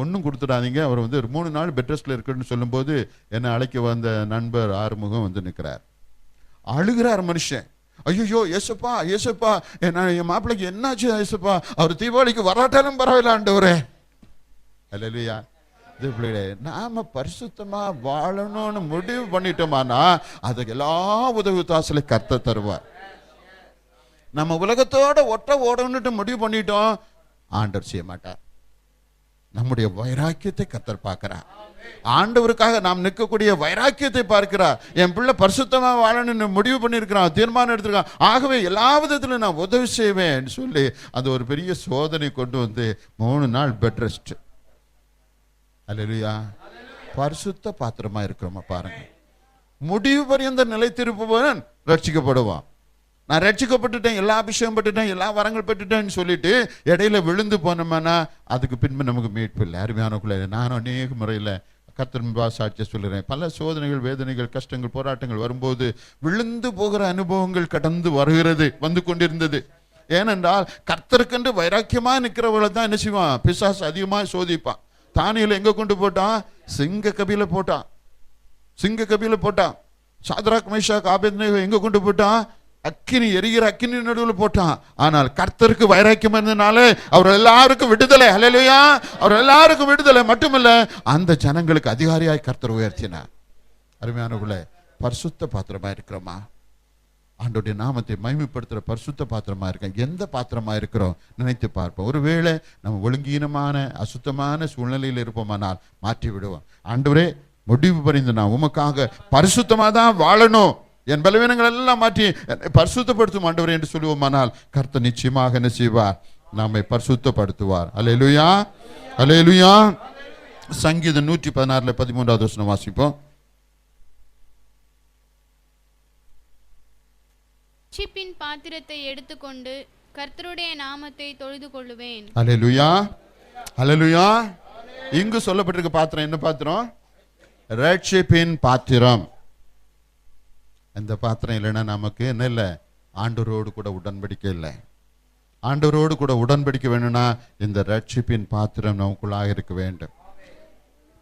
ஒன்றும் கொடுத்துடாதீங்க, அவர் வந்து 3 நாள் பெட் ரெஸ்ட்ல இருக்குன்னு சொல்லும்போது என்னை அழைக்க வந்த நண்பர் ஆறுமுகம் வந்து நிற்கிறார். அழுகிறார் மனுஷன். ஐயோ ஏசப்பா ஏசப்பா, என் மாப்பிள்ளைக்கு என்னாச்சு ஏசப்பா, அவர் தீபாவளிக்கு வராட்டாலும் பரவாயில்ல ஆண்டவரே. அல்லேலூயா. நாம பரிசுத்தமா வாழணும்னு முடிவு பண்ணிட்டோமானா அதுக்கு எல்லா உதவி தாசலை கர்த்தர் தருவார். நம்ம உலகத்தோட ஓடணும்னு முடிவு பண்ணிட்டோம், ஆண்டவர் செய்ய மாட்டார். நம்முடைய வைராக்கியத்தை கர்த்தர் பார்க்கிறார். ஆண்டவருக்காக நாம் நிற்கக்கூடிய வைராக்கியத்தை பார்க்கிறார். என் பிள்ளை பரிசுத்தமா வாழணும்னு முடிவு பண்ணியிருக்கிறான், தீர்மானம் எடுத்திருக்கான், ஆகவே எல்லா விதத்திலும் நான் உதவி செய்வேன் சொல்லி அது ஒரு பெரிய சோதனை கொண்டு வந்து 3 நாள் பெட் ரெஸ்ட். அல்லேலூயா. பரிசுத்த பாத்திரமா இருக்கிறோமா பாருங்க. முடிவு பரியந்த நிலைத்திருப்பவன் ரட்சிக்கப்படுவான். நான் ரட்சிக்கப்பட்டுட்டேன், எல்லா அபிஷேகம் பட்டுட்டேன், எல்லா வரங்கள் பெற்றுட்டேன்னு சொல்லிட்டு இடையில விழுந்து போனோம்னா அதுக்கு பின்பு நமக்கு மீட்பு இல்லை. அருமையானக்குள்ள நானும் அநேக முறையில் கர்த்தர் சாட்சியை சொல்லுறேன். பல சோதனைகள், வேதனைகள், கஷ்டங்கள், போராட்டங்கள் வரும்போது விழுந்து போகிற அனுபவங்கள் கடந்து வருகிறது, வந்து கொண்டிருந்தது. ஏனென்றால் கர்த்தருக்கென்று வைராக்கியமா நிற்கிறவளை தான் என்ன செய்வான், பிசாசு அதிகமாக சோதிப்பான். தானியலை எங்க கொண்டு போட்டான், சிங்க கபில போட்டான், சிங்க கபில போட்டான். சாத்ராக் மேஷாக் ஆபேத்நேகோ எங்க கொண்டு போட்டான், அக்கினி எரிகிற அக்கினி நடுவில் போட்டான். ஆனால் கர்த்தருக்கு வைராக்கியம் இருந்தனால அவர் எல்லாருக்கும் விடுதலை. ஹல்லேலூயா. அவர் எல்லாருக்கும் விடுதலை மட்டுமல்ல, அந்த ஜனங்களுக்கு அதிகாரியாய் கர்த்தர் உயர்த்தினார். அருமையானவர்களே, பரிசுத்த பாத்திரமா இருக்கிறோமா? ஆண்டோடைய நாமத்தை மகிமைப்படுத்துற பரிசுத்த பாத்திரமா இருக்க எந்த பாத்திரமா இருக்கிறோம் நினைத்து பார்ப்போம். ஒருவேளை நம்ம ஒழுங்கீனமான அசுத்தமான சூழ்நிலையில் இருப்போமானால் மாற்றி விடுவோம். ஆண்டவரே, முடிவு பரிந்து நான் உமக்காக பரிசுத்தமா தான் வாழணும், என் பலவீனங்கள் எல்லாம் மாற்றி பரிசுத்தப்படுத்தும் ஆண்டவரே என்று சொல்லுவோமானால் கர்த்தர் நிச்சயமாக என்ன செய்வார், நம்மை பரிசுத்தப்படுத்துவார். அல்லேலூயா, அல்லேலூயா. சங்கீதம் 116 13வது வசனம் வாசிப்போம். ரட்சிப்பின் பாத்திரத்தை எடுத்துக்கொண்டு கர்த்தருடைய நாமத்தை தொழுது கொள்ளுவேன். அல்லேலூயா, அல்லேலூயா. இங்கு சொல்லப்பட்டிருக்க பாத்திரம் என்ன பாத்திரம்? ரட்சிப்பின் பாத்திரம். இந்த பாத்திரம் இல்லைன்னா நமக்கு என்ன இல்லை, ஆண்டவரோடு கூட உடன்படிக்கை இல்லை. ஆண்டவரோடு கூட உடன்படிக்கை வேணும்னா இந்த ரட்சிப்பின் பாத்திரம் நமக்குள்ளாக இருக்க வேண்டும்.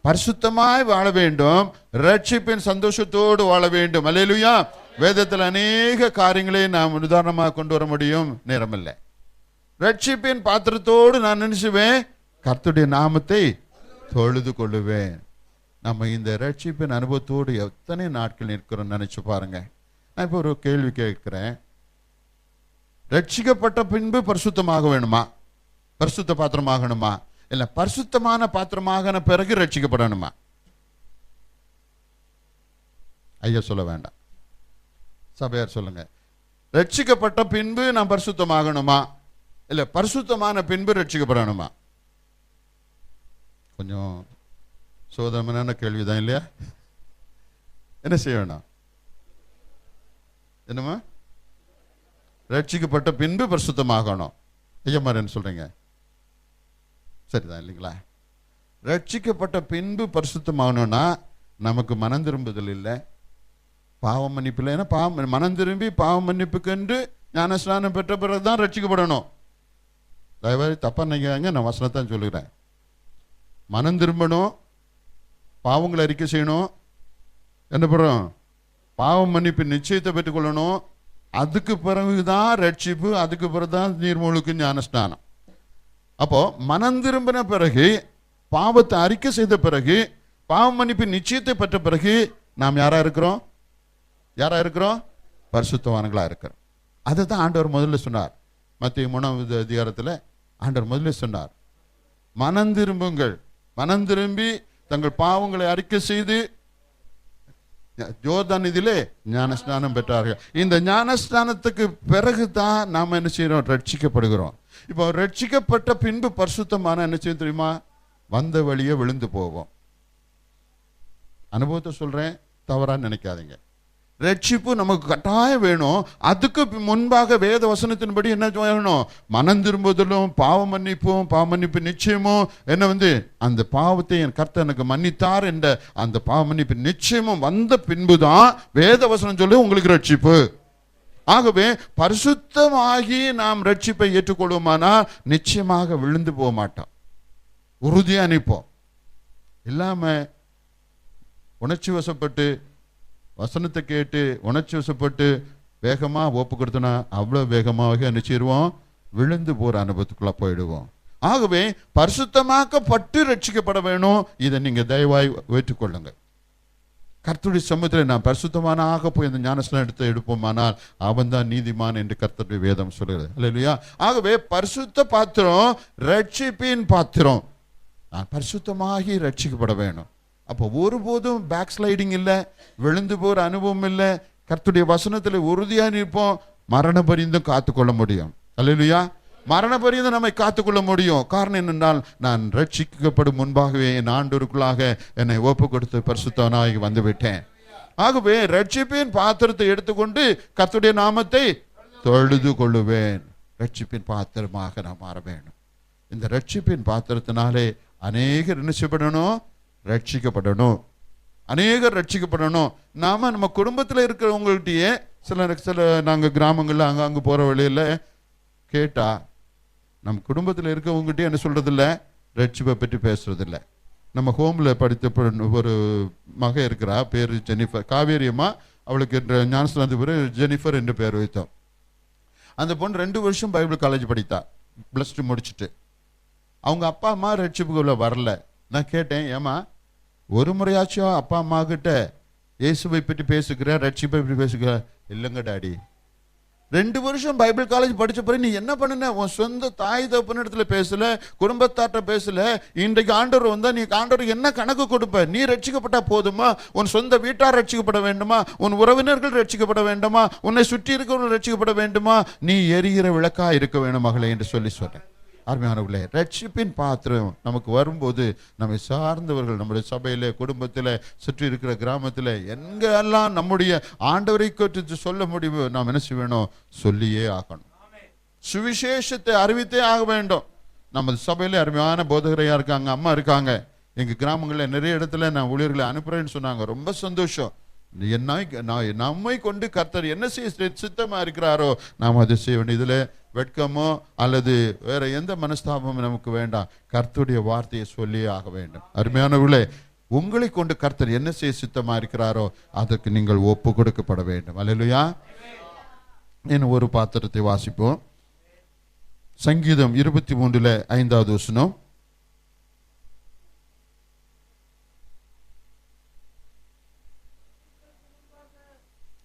பரிசுத்தமாய் வாழ வேண்டும், ரட்சிப்பின் சந்தோஷத்தோடு வாழ வேண்டும். அல்லேலூயா. வேதத்தில் அநேக காரியங்களை நாம் உதாரணமாக கொண்டு வர முடியும், நேரமில்லை. ரட்சிப்பின் பாத்திரத்தோடு நான் நினைச்சுவேன், கர்த்தருடைய நாமத்தை தொழுது கொள்ளுவேன். நம்ம இந்த ரட்சிப்பின் அனுபவத்தோடு எத்தனை நாட்கள் நிற்கிறோம் நினைச்சு பாருங்க. நான் இப்போ ஒரு கேள்வி கேட்கிறேன், ரட்சிக்கப்பட்ட பின்பு பரிசுத்தமாக வேணுமா, பரிசுத்த பாத்திரமாகணுமா, இல்ல பரிசுத்தமான பாத்திரமாக பிறகு ரட்சிக்கப்படணுமா? ஐயா சொல்ல வேண்டாம், சபையார் சொல்லுங்க. ரட்சிக்கப்பட்ட பின்பு நான் பரிசுத்தமாகணுமா, இல்ல பரிசுத்தமான பின்பு ரட்சிக்கப்படணுமா? கொஞ்சம் சோதனையான கேள்விதான் இல்லையா? என்ன செய்ய வேணும்? என்னமா? ரட்சிக்கப்பட்ட பின்பு பரிசுத்தமாகணும். ஐயா மாதிரி என்ன சொல்றீங்க? சரிதான் இல்லைங்களா? ரட்சிக்கப்பட்ட பின்பு பரிசுத்தமாகணும்னா நமக்கு மனம் திரும்புதல் இல்லை, பாவம் மன்னிப்பு இல்லை. ஏன்னா மனம் திரும்பி பாவம் மன்னிப்புக்கென்று ஞானஸ்நானம் பெற்ற பிறகுதான் ரட்சிக்கப்படணும். தயவாரி தப்பா நினைக்காங்க, நான் வசனத்தான் சொல்லுகிறேன். மனம் திரும்பணும், பாவங்களை அறிக்கை செய்யணும், என்ன பண்ணுறோம், பாவம் மன்னிப்பு நிச்சயத்தை பெற்றுக்கொள்ளணும். அதுக்கு பிறகுதான் ரட்சிப்பு, அதுக்கு பிறகுதான் நீர்மூழ்கு ஞானஸ்நானம். அப்போ மனம் திரும்பின பிறகு, பாவத்தை அறிக்கை செய்த பிறகு, பாவம் மன்னிப்பு நிச்சயத்தை பெற்ற பிறகு நாம் யாரா இருக்கிறோம்? பரிசுத்தவான்களா இருக்கிறோம். அதை தான் ஆண்டவர் முதல்ல சொன்னார். மத்திய 3வது அதிகாரத்தில் ஆண்டவர் முதல்ல சொன்னார், மனம் திரும்புங்கள், மனம் திரும்பி தங்கள் பாவங்களை அறிக்கை செய்து யோர்தான் நதியிலே ஞானஸ்நானம் பெற்றார்கள். இந்த ஞானஸ்நானத்துக்கு பிறகுதான் நாம் என்ன செய்யறோம்? ரட்சிக்கப்படுகிறோம். இப்போ ரட்சிக்கப்பட்ட பின்பு பரிசுத்தமான என்ன செய்யும் தெரியுமா? வந்த வழியே விழுந்து போவோம். அனுபவத்தை சொல்றேன், தவறா நினைக்காதீங்க. ரட்சிப்பு நமக்கு கட்டாயம் வேணும். அதுக்கு முன்பாக வேத வசனத்தின்படி என்ன வேணும்? மனம் திரும்புதலும் பாவ மன்னிப்பும், பாவ மன்னிப்பு நிச்சயமும், என்ன அந்த பாவத்தை என் கர்த்தர் எனக்கு மன்னித்தார் என்ற அந்த பாவ மன்னிப்பு நிச்சயமும் வந்த பின்புதான் வேத வசனம் சொல்லி உங்களுக்கு ரட்சிப்பு. ஆகவே பரிசுத்தமாகி நாம் ரட்சிப்பை ஏற்றுக்கொள்வோமானால் நிச்சயமாக விழுந்து போக மாட்டோம், உறுதியா நிற்போம். இல்லாம உணர்ச்சி வசப்பட்டு வசனத்தை கேட்டு உணர்ச்சி வசப்பட்டு வேகமா ஒப்பு கொடுத்தோன்னா அவ்வளவு வேகமாக நினைச்சிருவோம், விழுந்து போற அனுபவத்துக்குள்ள போயிடுவோம். ஆகவே பரிசுத்தமாக்கப்பட்டு ரட்சிக்கப்பட வேணும். இதை நீங்க தயவாய் ஏற்றுக்கொள்ளுங்க. கர்த்தருடைய சமூகத்தில் நான் பரிசுத்தமான ஆக போய் அந்த ஞானஸ்நானம் எடுப்போமானால் அவன் தான் நீதிமான் என்று கர்த்தருடைய வேதம் சொல்லுகிறது. அல்லேலூயா. ஆகவே பரிசுத்த பாத்திரம் ரட்சிப்பின் பாத்திரம். நான் பரிசுத்தமாகி ரட்சிக்கப்பட வேணும். அப்போ ஒருபோதும் பேக் ஸ்லைடிங் இல்லை, விழுந்து போற அனுபவம் இல்லை. கர்த்தருடைய வசனத்தில் உறுதியா நிற்போம், மரண பரியந்தம் காத்துக்கொள்ள முடியும். அல்லேலூயா. மரண பரியந்தம் நம்மை காத்துக்கொள்ள முடியும். காரணம் என்னென்றால் நான் ரட்சிக்கப்படும் முன்பாகவே என் ஆண்டவருக்குள்ளாக என்னை ஒப்பு கொடுத்து பரிசுத்தவனாகி வந்து விட்டேன். ஆகவே ரட்சிப்பின் பாத்திரத்தை எடுத்துக்கொண்டு கர்த்தருடைய நாமத்தை தொழுது கொள்ளுவேன். ரட்சிப்பின் பாத்திரமாக நாம் மாற வேணும். இந்த ரட்சிப்பின் பாத்திரத்தினாலே அநேகர் நினைச்சப்படணும், ரட்சிக்கப்படணும். அநேகர் ரட்சிக்கப்படணும். நம்ம குடும்பத்தில் இருக்கிறவங்கள்ட்டயே சில நாங்கள் கிராமங்களில் அங்கே போகிற வழியில் கேட்டா நம்ம குடும்பத்தில் இருக்கவங்ககிட்டயே என்ன சொல்றதில்ல, ரட்சிப்பை பற்றி பேசுறதில்ல. நம்ம ஹோமில் படித்த ஒரு மக இருக்கிறா, பேர் ஜெனிஃபர், காவேரி அம்மா. அவளுக்கு ஞானஸ்நானத்துக்கு பேர் ஜெனிஃபர் என்று பேர் வைத்தோம். அந்த பொண்ணு 2 வருஷம் பைபிள் காலேஜ் படித்தா, +2 முடிச்சுட்டு. அவங்க அப்பா அம்மா ரட்சிப்புக்குள்ள வரல. நான் கேட்டேன், ஏமா ஒரு முறையாச்சும் அப்பா அம்மா கிட்ட இயேசுவை பற்றி பேசுகிற, ரட்சிப்பை பற்றி பேசுகிற? இல்லைங்க டாடி. 2 வருஷம் பைபிள் காலேஜ் படிச்ச பிறகு நீ என்ன பண்ணுன? உன் சொந்த தாய் தகப்பன் இடத்துல பேசல, குடும்பத்தாட்ட பேசல. இன்றைக்கு ஆண்டவர் வந்தா நீ ஆண்டவர் என்ன கணக்கு கொடுப்ப? நீ ரட்சிக்கப்பட்டா போதுமா? உன் சொந்த வீட்டார் ரட்சிக்கப்பட வேண்டுமா? உன் உறவினர்கள் ரட்சிக்கப்பட வேண்டுமா? உன்னை சுற்றி இருக்கிறவர்கள் ரட்சிக்கப்பட வேண்டுமா? நீ எரிகிற விளக்கா இருக்க வேணும் மகளே என்று சொல்லி சொன்னேன். அருமையானவர்களே, ரட்சிப்பின் பாத்திரம் நமக்கு வரும்போது நம்மை சார்ந்தவர்கள், நம்முடைய சபையில, குடும்பத்தில், சுற்றி இருக்கிற கிராமத்தில், எங்கெல்லாம் நம்முடைய ஆண்டவரை குறித்து சொல்ல முடியுமோ நாம் என்ன செய்ய வேணும்? சொல்லியே ஆகணும். சுவிசேஷத்தை அறிவித்தே ஆக வேண்டும். நமது சபையில அருமையான போதகரையா இருக்காங்க, அம்மா இருக்காங்க. எங்க கிராமங்களில் நிறைய இடத்துல நான் ஊழியர்களை அனுப்புறேன்னு சொன்னாங்க. ரொம்ப சந்தோஷம். நம்மை கொண்டு கர்த்தர் என்ன செய்ய சித்தமா இருக்கிறாரோ நாம் அதை செய்ய வேண்டும். இதுல வெட்கமோ அல்லது வேற எந்த மனஸ்தாபமும் நமக்கு வேண்டாம். கர்த்தருடைய வார்த்தையை சொல்லியே ஆக வேண்டும். அருமையானவர்களே, உங்களை கொண்டு கர்த்தர் என்ன செய்ய சித்தமா இருக்கிறாரோ அதற்கு நீங்கள் ஒப்பு கொடுக்கப்பட வேண்டும். அல்லேலூயா. இன்னும் ஒரு பாத்திரத்தை வாசிப்போம். சங்கீதம் 23:5 வசனம்.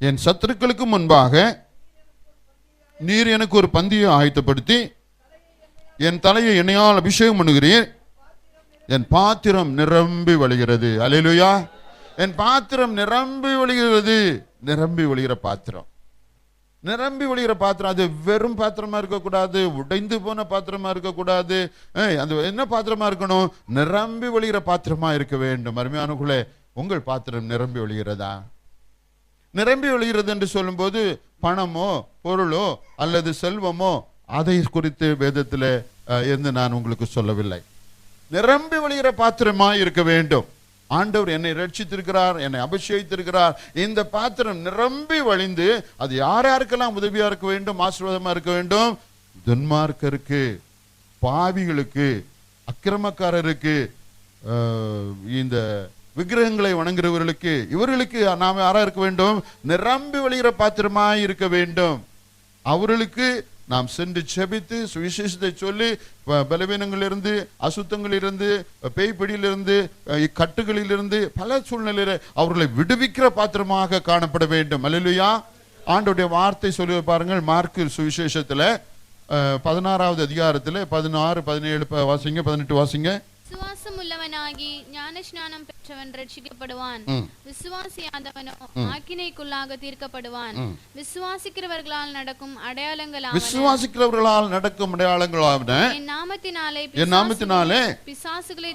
என் சத்துருக்களுக்கு முன்பாக நீர் எனக்கு ஒரு பந்தியை ஆயத்தப்படுத்தி என் தலையை எண்ணெயால் அபிஷேகம் பண்ணுகிறீர். என் பாத்திரம் நிரம்பி வழிகிறது. அல்லேலூயா. என் பாத்திரம் நிரம்பி வழிகிறது. நிரம்பி வழிகிற பாத்திரம், நிரம்பி வழிகிற பாத்திரம். அது வெறும் பாத்திரமா இருக்கக்கூடாது, உடைந்து போன பாத்திரமா இருக்கக்கூடாது. அது என்ன பாத்திரமா இருக்கணும்? நிரம்பி வழிகிற பாத்திரமா இருக்க வேண்டும். அருமையானவர்களே, உங்கள் பாத்திரம் நிரம்பி வழிகிறதா? நிரம்பி வழிகிறது என்று சொல்லும்போது பணமோ பொருளோ அல்லது செல்வமோ அதை குறித்து வேதத்தில் இருந்து நான் உங்களுக்கு சொல்லவில்லை. நிரம்பி வழிகிற பாத்திரமாய் இருக்க வேண்டும். ஆண்டவர் என்னை ரட்சித்திருக்கிறார், என்னை அபிஷேகித்திருக்கிறார். இந்த பாத்திரம் நிரம்பி வழிந்து அது யாருக்கெல்லாம் உதவியா இருக்க வேண்டும், ஆசீர்வாதமா இருக்க வேண்டும்? துன்மார்க்கருக்கு, பாவிகளுக்கு, அக்கிரமக்காரருக்கு, இந்த விக்கிரகங்களை வணங்குறவர்களுக்கு, இவர்களுக்கு நாம் யாரா இருக்க வேண்டும்? நிரம்பி வழிகிற பாத்திரமாய் இருக்க வேண்டும். அவர்களுக்கு நாம் சென்று செபித்து சுவிசேஷத்தை சொல்லி பலவீனங்களிலிருந்து, அசுத்தங்களிலிருந்து, பேய்பிடியிலிருந்து, கட்டுகளிலிருந்து பல சூழ்நிலையில அவர்களை விடுவிக்கிற பாத்திரமாக காணப்பட வேண்டும். அல்லேலூயா. ஆண்டவருடைய வார்த்தை சொல்லி பாருங்கள். மார்க்கு சுவிசேஷத்துல 16வது அதிகாரத்துல 16, 17 வாசிங்க, 18 வாசிங்க. விசுவாசம் உள்ளவனாகி ஞானஸ்நானம் பெற்றவன் ரட்சிக்கப்படுவான், விசுவாசியாதவனோ ஆக்கினைக்குள்ளாக தீர்க்கப்படுவான். விசுவாசிக்கிறவர்களால் நடக்கும் அடையாளங்களாவன, விசுவாசிக்கிறவர்களால் நடக்கும் அடையாளங்களாவன, என் நாமத்தினாலே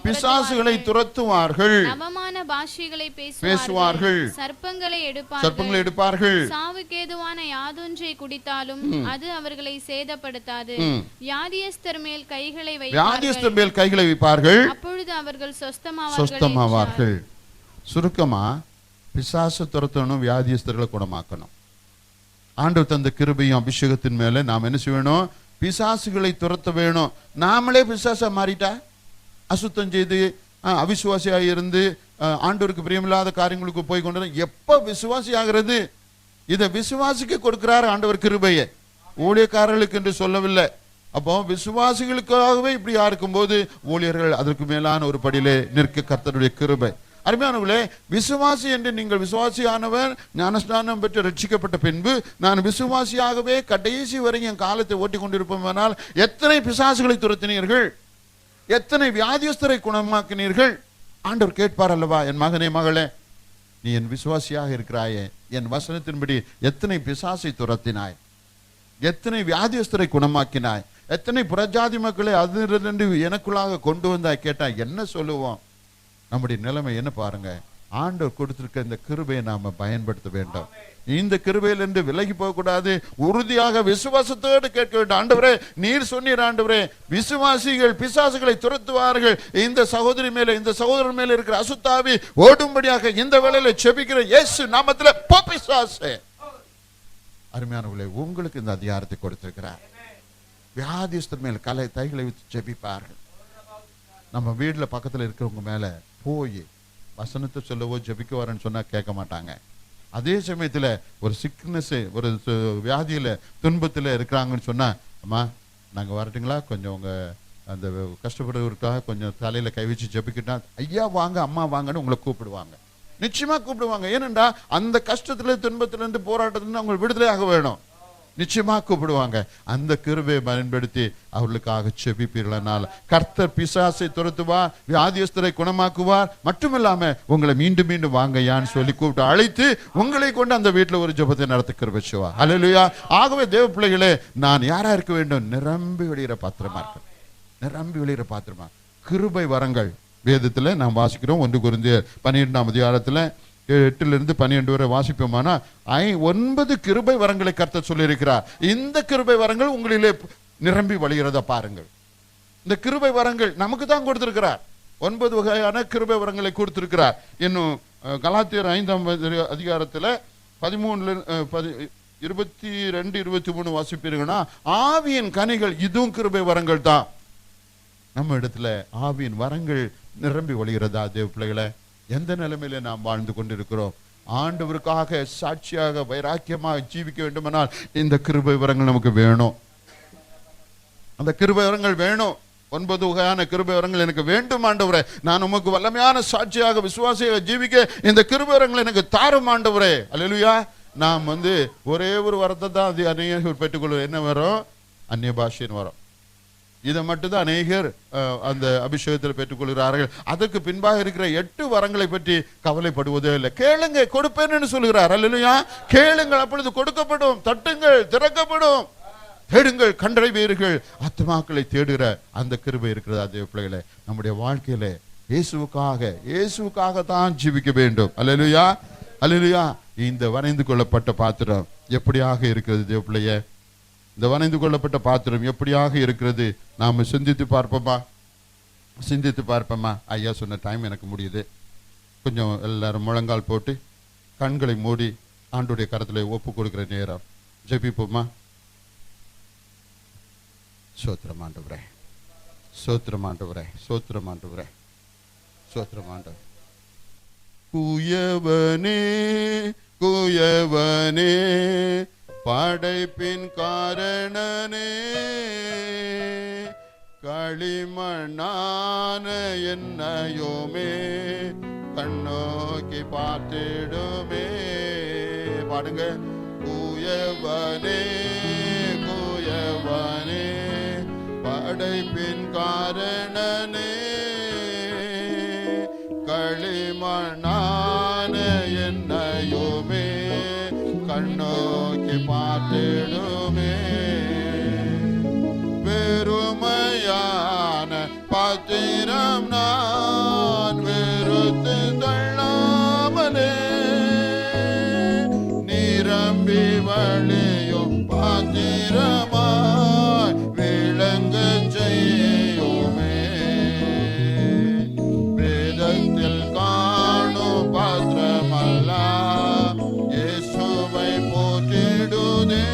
பிசாசுகளை துரத்துவார்கள், நவமான பாஷைகளை பேசுவார்கள், சர்ப்பங்களை எடுப்பார்கள், சாவுக்கேதுவான யாதொன்றை குடித்தாலும் அது அவர்களை சேதப்படுத்தாது, வியாதியஸ்தர் மேல் கைகளை வைப்பார்கள், அப்பொழுது அவர்கள் சொஸ்தமாவார்கள். சுருக்கமா, பிசாசு துரத்தணும், வியாதியஸ்தர்களை குணமாக்கணும். ஆண்டவர் தந்த கிருபையும் அபிஷேகத்தின் மேல நாம் என்ன செய்யணும்? பிசாசுகளை துரத்த வேணும். நாமளே பிசாசா மாறிட்டா, அசுத்தம் செய்து அவிசுவாசியாக இருந்து ஆண்டவருக்கு பிரியமில்லாத காரியங்களுக்கு போய் கொண்டு எப்ப விசுவாசி ஆகிறது? இதை விசுவாசிக்கு கொடுக்கிறார் ஆண்டவர் கிருபையை, ஊழியக்காரர்களுக்கு என்று சொல்லவில்லை. அப்போ விசுவாசிகளுக்காகவே இப்படி இருக்கும் போது ஊழியர்கள் அதற்கு மேலான ஒரு படியிலே நிற்க கர்த்தருடைய கிருபை. அருமையானவர்களே, விசுவாசி என்று நீங்கள் விசுவாசியானவர் ஞானஸ்நானம் பெற்று ரட்சிக்கப்பட்ட பின்பு நான் விசுவாசியாகவே கடைசி வரை என் காலத்தை ஓட்டி கொண்டிருப்போமானால் எத்தனை பிசாசுகளை துரத்தினீர்கள், எத்தனை வியாதியஸ்தரை குணமாக்கினீர்கள்? ஆண்டவர் கேட்பார் அல்லவா, என் மகனே மகளே, நீ என் விசுவாசியாக இருக்கிறாயே, என் வசனத்தின்படி எத்தனை பிசாசை துரத்தினாய், எத்தனை வியாதியஸ்தரை குணமாக்கினாய், எத்தனை புறஜாதி மக்களை அதிலிருந்து எனக்குள்ளாக கொண்டு வந்தாய் கேட்டா என்ன சொல்லுவோம்? நம்முடைய நிலைமை என்ன பாருங்க. ஆண்டவர் கொடுத்திருக்க இந்த கிருபையை நாம பயன்படுத்த வேண்டும். இந்த கிருபையிலிருந்து விலகி போக கூடாது. உறுதியாக விசுவாசத்தோடு கேட்க வேண்டும். ஆண்டவரே, நீர் சொன்னீர் ஆண்டவரே, விசுவாசிகள் பிசாசுகளை துரத்துவார்கள். இந்த சகோதரி மேல, இந்த சகோதரன் மேல இருக்கிற அசுத்தாவி ஓடும்படியாக இந்த வேளையில செபிக்கிற இயேசு நாமத்துல போ பிசாசே. அருமையானவர்களே, உங்களுக்கு இந்த அதிகாரத்தை கொடுத்திருக்கிறார். வியாதிஸ்தர் மேல் தைகளை வச்சு ஜெபிப்பார்கள். நம்ம வீட்டுல பக்கத்துல இருக்கிறவங்க மேல போய் வசனத்தை சொல்லவோ ஜெபிக்க வரேன்னு சொன்னா கேட்க மாட்டாங்க. அதே சமயத்துல ஒரு சிக்னஸ், ஒரு வியாதியில துன்பத்துல இருக்கிறாங்கன்னு சொன்னா, அம்மா நாங்க வரட்டுங்களா, கொஞ்சம் உங்க அந்த கஷ்டப்படுறவருக்காக கொஞ்சம் தலையில கை வச்சு ஜெபிக்கிட்டா, ஐயா வாங்க, அம்மா வாங்கன்னு உங்களை கூப்பிடுவாங்க. நிச்சயமா கூப்பிடுவாங்க. ஏனென்றா அந்த கஷ்டத்துல துன்பத்திலிருந்து போராட்டத்திலிருந்து அவங்க விடுதலை ஆக வேணும். நிச்சயமா கூப்பிடுவாங்க. அந்த கிருபையை பயன்படுத்தி அவர்களுக்காக செபிப்பீர்களானால் கர்த்தர் பிசாசை துரத்துவார், வியாதியஸ்தரை குணமாக்குவார். மட்டுமில்லாம உங்களை மீண்டும் மீண்டும் வாங்கயான்னு சொல்லி கூப்பிட்டு அழைத்து உங்களை கொண்டு அந்த வீட்டுல ஒரு ஜெபத்தை நடத்த கிருபை செய்வார். அல்லேலூயா. ஆகவே தேவ பிள்ளைகளே, நான் யாரா இருக்க வேண்டும்? நிரம்பி வெளியிற பாத்திரமா இருக்க, நிரம்பி வெளியிற பாத்திரமா. கிருபை வரங்கள் வேதத்துல நாம் வாசிக்கிறோம். 1 கொரிந்தியர் 12ஆம் அதிகாரத்துல 8 - 12 வரை வாசிப்போமானா 9 கிருபை வரங்களை கர்த்தர் சொல்லியிருக்கிறார். இந்த கிருபை வரங்கள் உங்களிலே நிரம்பி வழிகிறத பாருங்கள். இந்த கிருபை வரங்கள் நமக்கு தான் கொடுத்திருக்கிறார். 9 வகையான கிருபை வரங்களை கொடுத்திருக்கிறார். இன்னும் கலாத்தியர் 5ஆம் அதிகாரத்துல 13 22 23 வாசிப்பீர்கள்னா ஆவியின் கனிகள், இதுவும் கிருபை வரங்கள் தான். நம்ம இடத்துல ஆவியின் வரங்கள் நிரம்பி வழிகிறதா? தேவ பிள்ளைகளை, எந்த நிலைமையில நாம் வாழ்ந்து கொண்டிருக்கிறோம்? ஆண்டவருக்காக சாட்சியாக வைராக்கியமாக ஜீவிக்க வேண்டுமானால் இந்த கிருபை வரங்கள் நமக்கு வேணும். அந்த கிருபை வரங்கள் வேணும். 9 வகையான கிருபை வரங்கள் எனக்கு வேண்டும் ஆண்டவரே. நான் உமக்கு வல்லமையான சாட்சியாக விசுவாசியாக ஜீவிக்க இந்த கிருபை வரங்கள் எனக்கு தாரும் ஆண்டவரே. அல்லேலூயா. நாம் ஒரே ஒரு வரத்தை தான் அது அநேகர் பெற்றுக்கொள்வோம். என்ன வரும்? அந்நிய பாஷைன்னு வரும். இதை மட்டும்தான் அநேகர் அந்த அபிஷேகத்தில் பெற்றுக்கொள்கிறார்கள். அதற்கு பின்பாக இருக்கிற 8 வரங்களை பற்றி கவலைப்படுவதே இல்லை. கேளுங்க, கொடுப்பேன்னு சொல்லுகிறார். அல்லேலூயா. கேளுங்கள், அப்பொழுது கொடுக்கப்படும். தட்டுங்கள், திறக்கப்படும். தேடுங்கள், கண்டடைவீர்கள். ஆத்துமாக்களை தேடுகிற அந்த கிருபை இருக்கிறதா தேவ பிள்ளைகளே? நம்முடைய வாழ்க்கையில இயேசுவுக்காக தான் ஜீவிக்க வேண்டும். அல்லேலூயா. அல்லேலூயா. இந்த வரைந்து கொள்ளப்பட்ட பாத்திரம் எப்படியாக இருக்கிறது தேவ பிள்ளையே? இந்த வரைந்து கொள்ளப்பட்ட பாத்திரம் எப்படியாக இருக்கிறது? நாம சிந்தித்து பார்ப்போமா? ஐயா சொன்ன டைம் எனக்கு முடியுது. கொஞ்சம் எல்லாரும் முழங்கால் போட்டு கண்களை மூடி ஆண்டுடைய கரத்துல ஒப்பு கொடுக்கிற நேரம். ஜெபிப்போமா? சோத்திரம் ஆண்டவரே, சோத்திரம் ஆண்டவரே, சோத்திரம் ஆண்டவரே, சோத்திரம் ஆண்டவரே. குயவனே குயவனே படைப்பின் காரணனே, களிமண்ணான என்னையோமே கண்ணோக்கி பார்த்திடுமே. பாடுங்க. குயவனே குயவனே படைப்பின் காரணனே, களிமண்ணான என்னையோமே கண்ணோக்கி பார்த்திடுமே. வெறுமையான பாத்திரம் நான் வெறுத்து தள்ளாமலே, நிரம்பி வழியும் பாத்திரமாய் விளங்க செய்யுமே. வேதத்தில் காணும் பாத்திரமல்ல இயேசுவை போற்றிடுதே,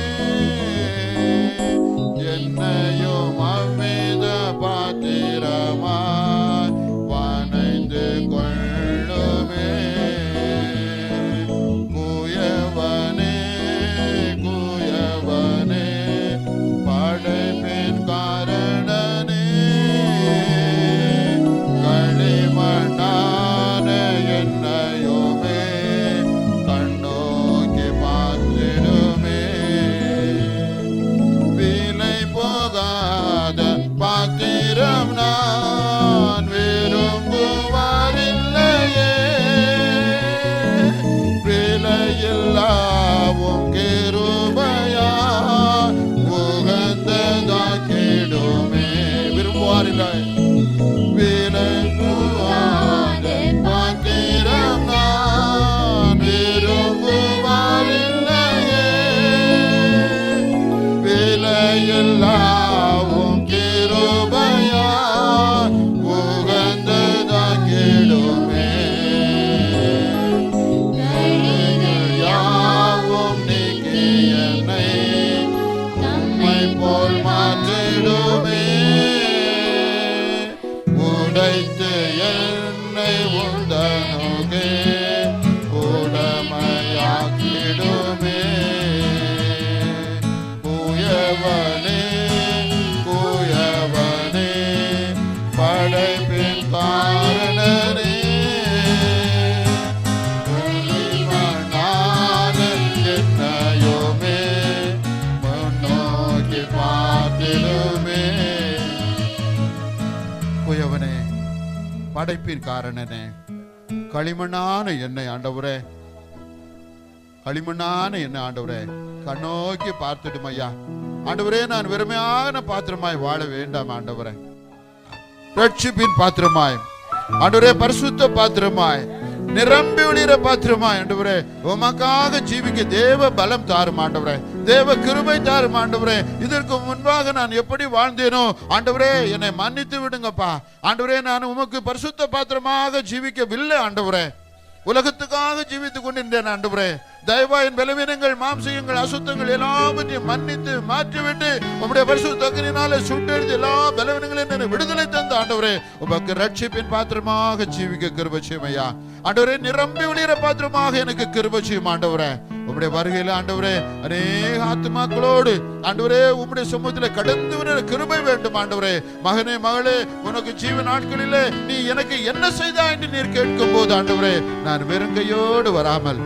என்னையும் அவ்வித பாத்திரமாய் வணைந்து கொள்ளுமே. குயவனே குயவனே படைப்பின் காரணனே, களிமண்ணான என்னையுமே கண்ணோக்கி பார்த்திடுமே. விலை போகாத பாத்திரம் நான் விரும்புவாரில்லையே, விலையில்லாவும் கிருபையா உகந்ததாக்கிடுமே. விரும்புவாரில்லை. விலை போகாத பாத்திரம் நான் விரும்புவாரில்லையே, விலையில்லாவும் கிருபையா உகந்ததாக்கிடுமே. தடைகள் யாவும் நீக்கி என்னை நம்மை போல் மாற்றிடுமே. உடைத்து என்னை உந்தனுக்கே உடமையாக்கிடுமே. குயவனே குயவனே படைப்பின் காரணனே, களிமண்ணான என்னையுமே முன்னோக்கி பார்த்திடுமே. குயவனே படைப்பின் காரணனே, களிமண்ணான என்னை ஆண்டவரே, களிமண்ணான என்ன ஆண்டவரே கண்ணோக்கி பார்த்துடும் ஐயா. ஆண்டவரே, நான் வெறுமையான பாத்திரமாய் வாழ வேண்டாம் ஆண்டவரே. ரட்சிப்பின் பாத்திரமாய் ஆண்டவரே, பரிசுத்த பாத்திரமாய், நிரம்பி ஒளிர பாத்திரமாய் ஆண்டவரே உமக்காக ஜீவிக்க தேவ பலம் தாரும் ஆண்டவரே, தேவ கிருபை தாரும் ஆண்டவரே. இதற்கு முன்பாக நான் எப்படி வாழ்ந்தேனோ ஆண்டவரே என்னை மன்னித்து விடுங்கப்பா ஆண்டவரே. நான் உமக்கு பரிசுத்த பாத்திரமாக ஜீவிக்கவில்லை ஆண்டவரே, உலகத்துக்காக ஜீவித்துக் கொண்டிருந்தேன் ஆண்டவரே. தயவா என் பலவீனங்கள், மாம்சங்கள், அசுத்தங்கள் எல்லாவற்றையும் மன்னித்து மாற்றிவிட்டு உம்முடைய பரிசுத்த அக்கினியினாலே சுட்டெடுத்து எல்லா பலவீனங்களையும் என்னை விடுதலை தந்த ஆண்டவரே, உமக்கு ரட்சிப்பின் பாத்திரமாக ஜீவிக்க கிருபை செய்யும் ஐயா. ஆண்டவரே, நிரம்பி ஒளிர பாத்திரமாக எனக்கு கிருபை செய்யும் ஆண்டவரே. உம்முடைய வருகையில ஆண்டவரே அநேக ஆத்மாக்களோடு ஆண்டவரே உம்முடைய சமூகத்தில் கடந்து வர கிருபை வேண்டும் ஆண்டவரே. மகனே மகளே, உனக்கு ஜீவ நாட்களிலே நீ எனக்கு என்ன செய்தாய் என்று நீர் கேட்கும் போது ஆண்டவரே, நான் வெறுங்கையோடு வராமல்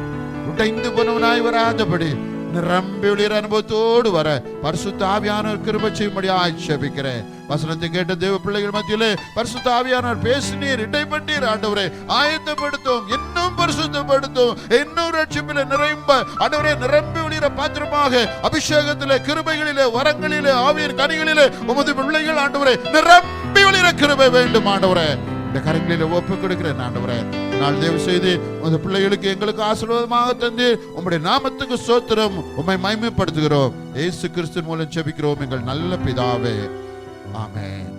உடைந்து போனவனாய் வராதபடி நிரம்பி ஒளிர அனுபவத்தோடு வர பரிசுத்த ஆவியானவர் கிருபை செய்யும்படியாய் ஜெபிக்கிறேன். வசனத்தை கேட்ட தேவ பிள்ளைகள் மத்தியிலே பரிசுத்த ஆவியானவர் பேசினீர், இடைப்பட்டீர் ஆண்டவரே. ஆயத்தப்படுத்தும், இன்னும் பரிசுத்தப்படுத்தும், இன்னும் ரட்சிப்பிலே நிரம்ப ஆண்டவரே நிரம்பி ஒளிர பாத்திரமாக அபிஷேகத்திலே, கிருபைகளிலே, வரங்களிலே, ஆவியின் கனிகளிலே உமது பிள்ளைகள் ஆண்டவரே நிரம்பி ஒளிர கிருபை வேண்டும் ஆண்டவரே. இந்த கரங்களில் ஒப்பு கொடுக்கிறேன் ஆண்டவரே. நாள் தயவு செய்து அந்த பிள்ளைகளுக்கு எங்களுக்கு ஆசீர்வாதமாக தந்து உம்முடைய நாமத்துக்கு ஸ்தோத்திரம், உம்மை மகிமைப்படுத்துகிறோம். இயேசு கிறிஸ்து மூலம் ஜெபிக்கிறோம் எங்கள் நல்ல பிதாவே, ஆமென்.